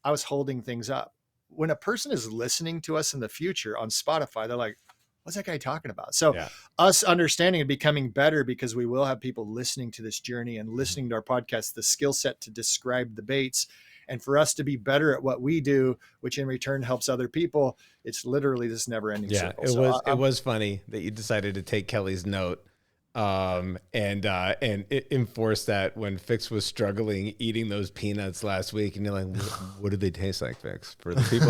I was holding things up. When a person is listening to us in the future on Spotify, they're like, what's that guy talking about? So us understanding and becoming better because we will have people listening to this journey and listening to our podcast, the skill set to describe the baits, and for us to be better at what we do, which in return helps other people. It's literally this never ending circle. It was funny that you decided to take Kelly's note and enforce that when Fix was struggling eating those peanuts last week, and you're like, what do they taste like, Fix? For the people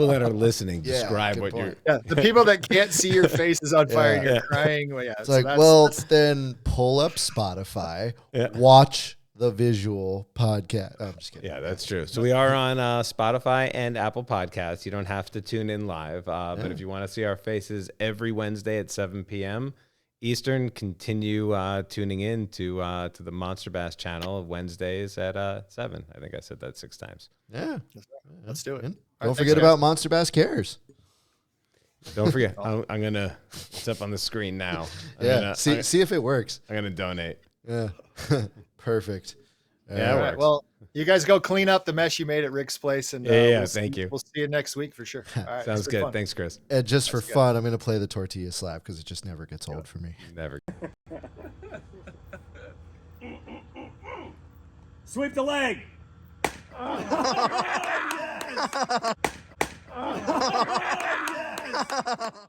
that are listening, describe what you're. Yeah, the people that can't see your face is on fire and you're crying. Well, it's like, then pull up Spotify, watch the visual podcast. Oh, I'm just kidding. Yeah, that's true. So we are on Spotify and Apple Podcasts. You don't have to tune in live, but if you want to see our faces every Wednesday at 7 p.m. Eastern, continue tuning in to the Monster Bass channel Wednesdays at 7. I think I said that 6 times. Yeah. Let's do it. Don't forget about Monster Bass Cares. Don't forget. I'm going to step on the screen now. See if it works. I'm going to donate. Yeah. Perfect. Yeah. All right. Well, you guys go clean up the mess you made at Rick's place. And thank you. We'll see you next week for sure. All right. Sounds good. Thanks, Chris. And just for fun, I'm going to play the tortilla slap because it just never gets old for me. Never. Sweep the leg. Oh, yes!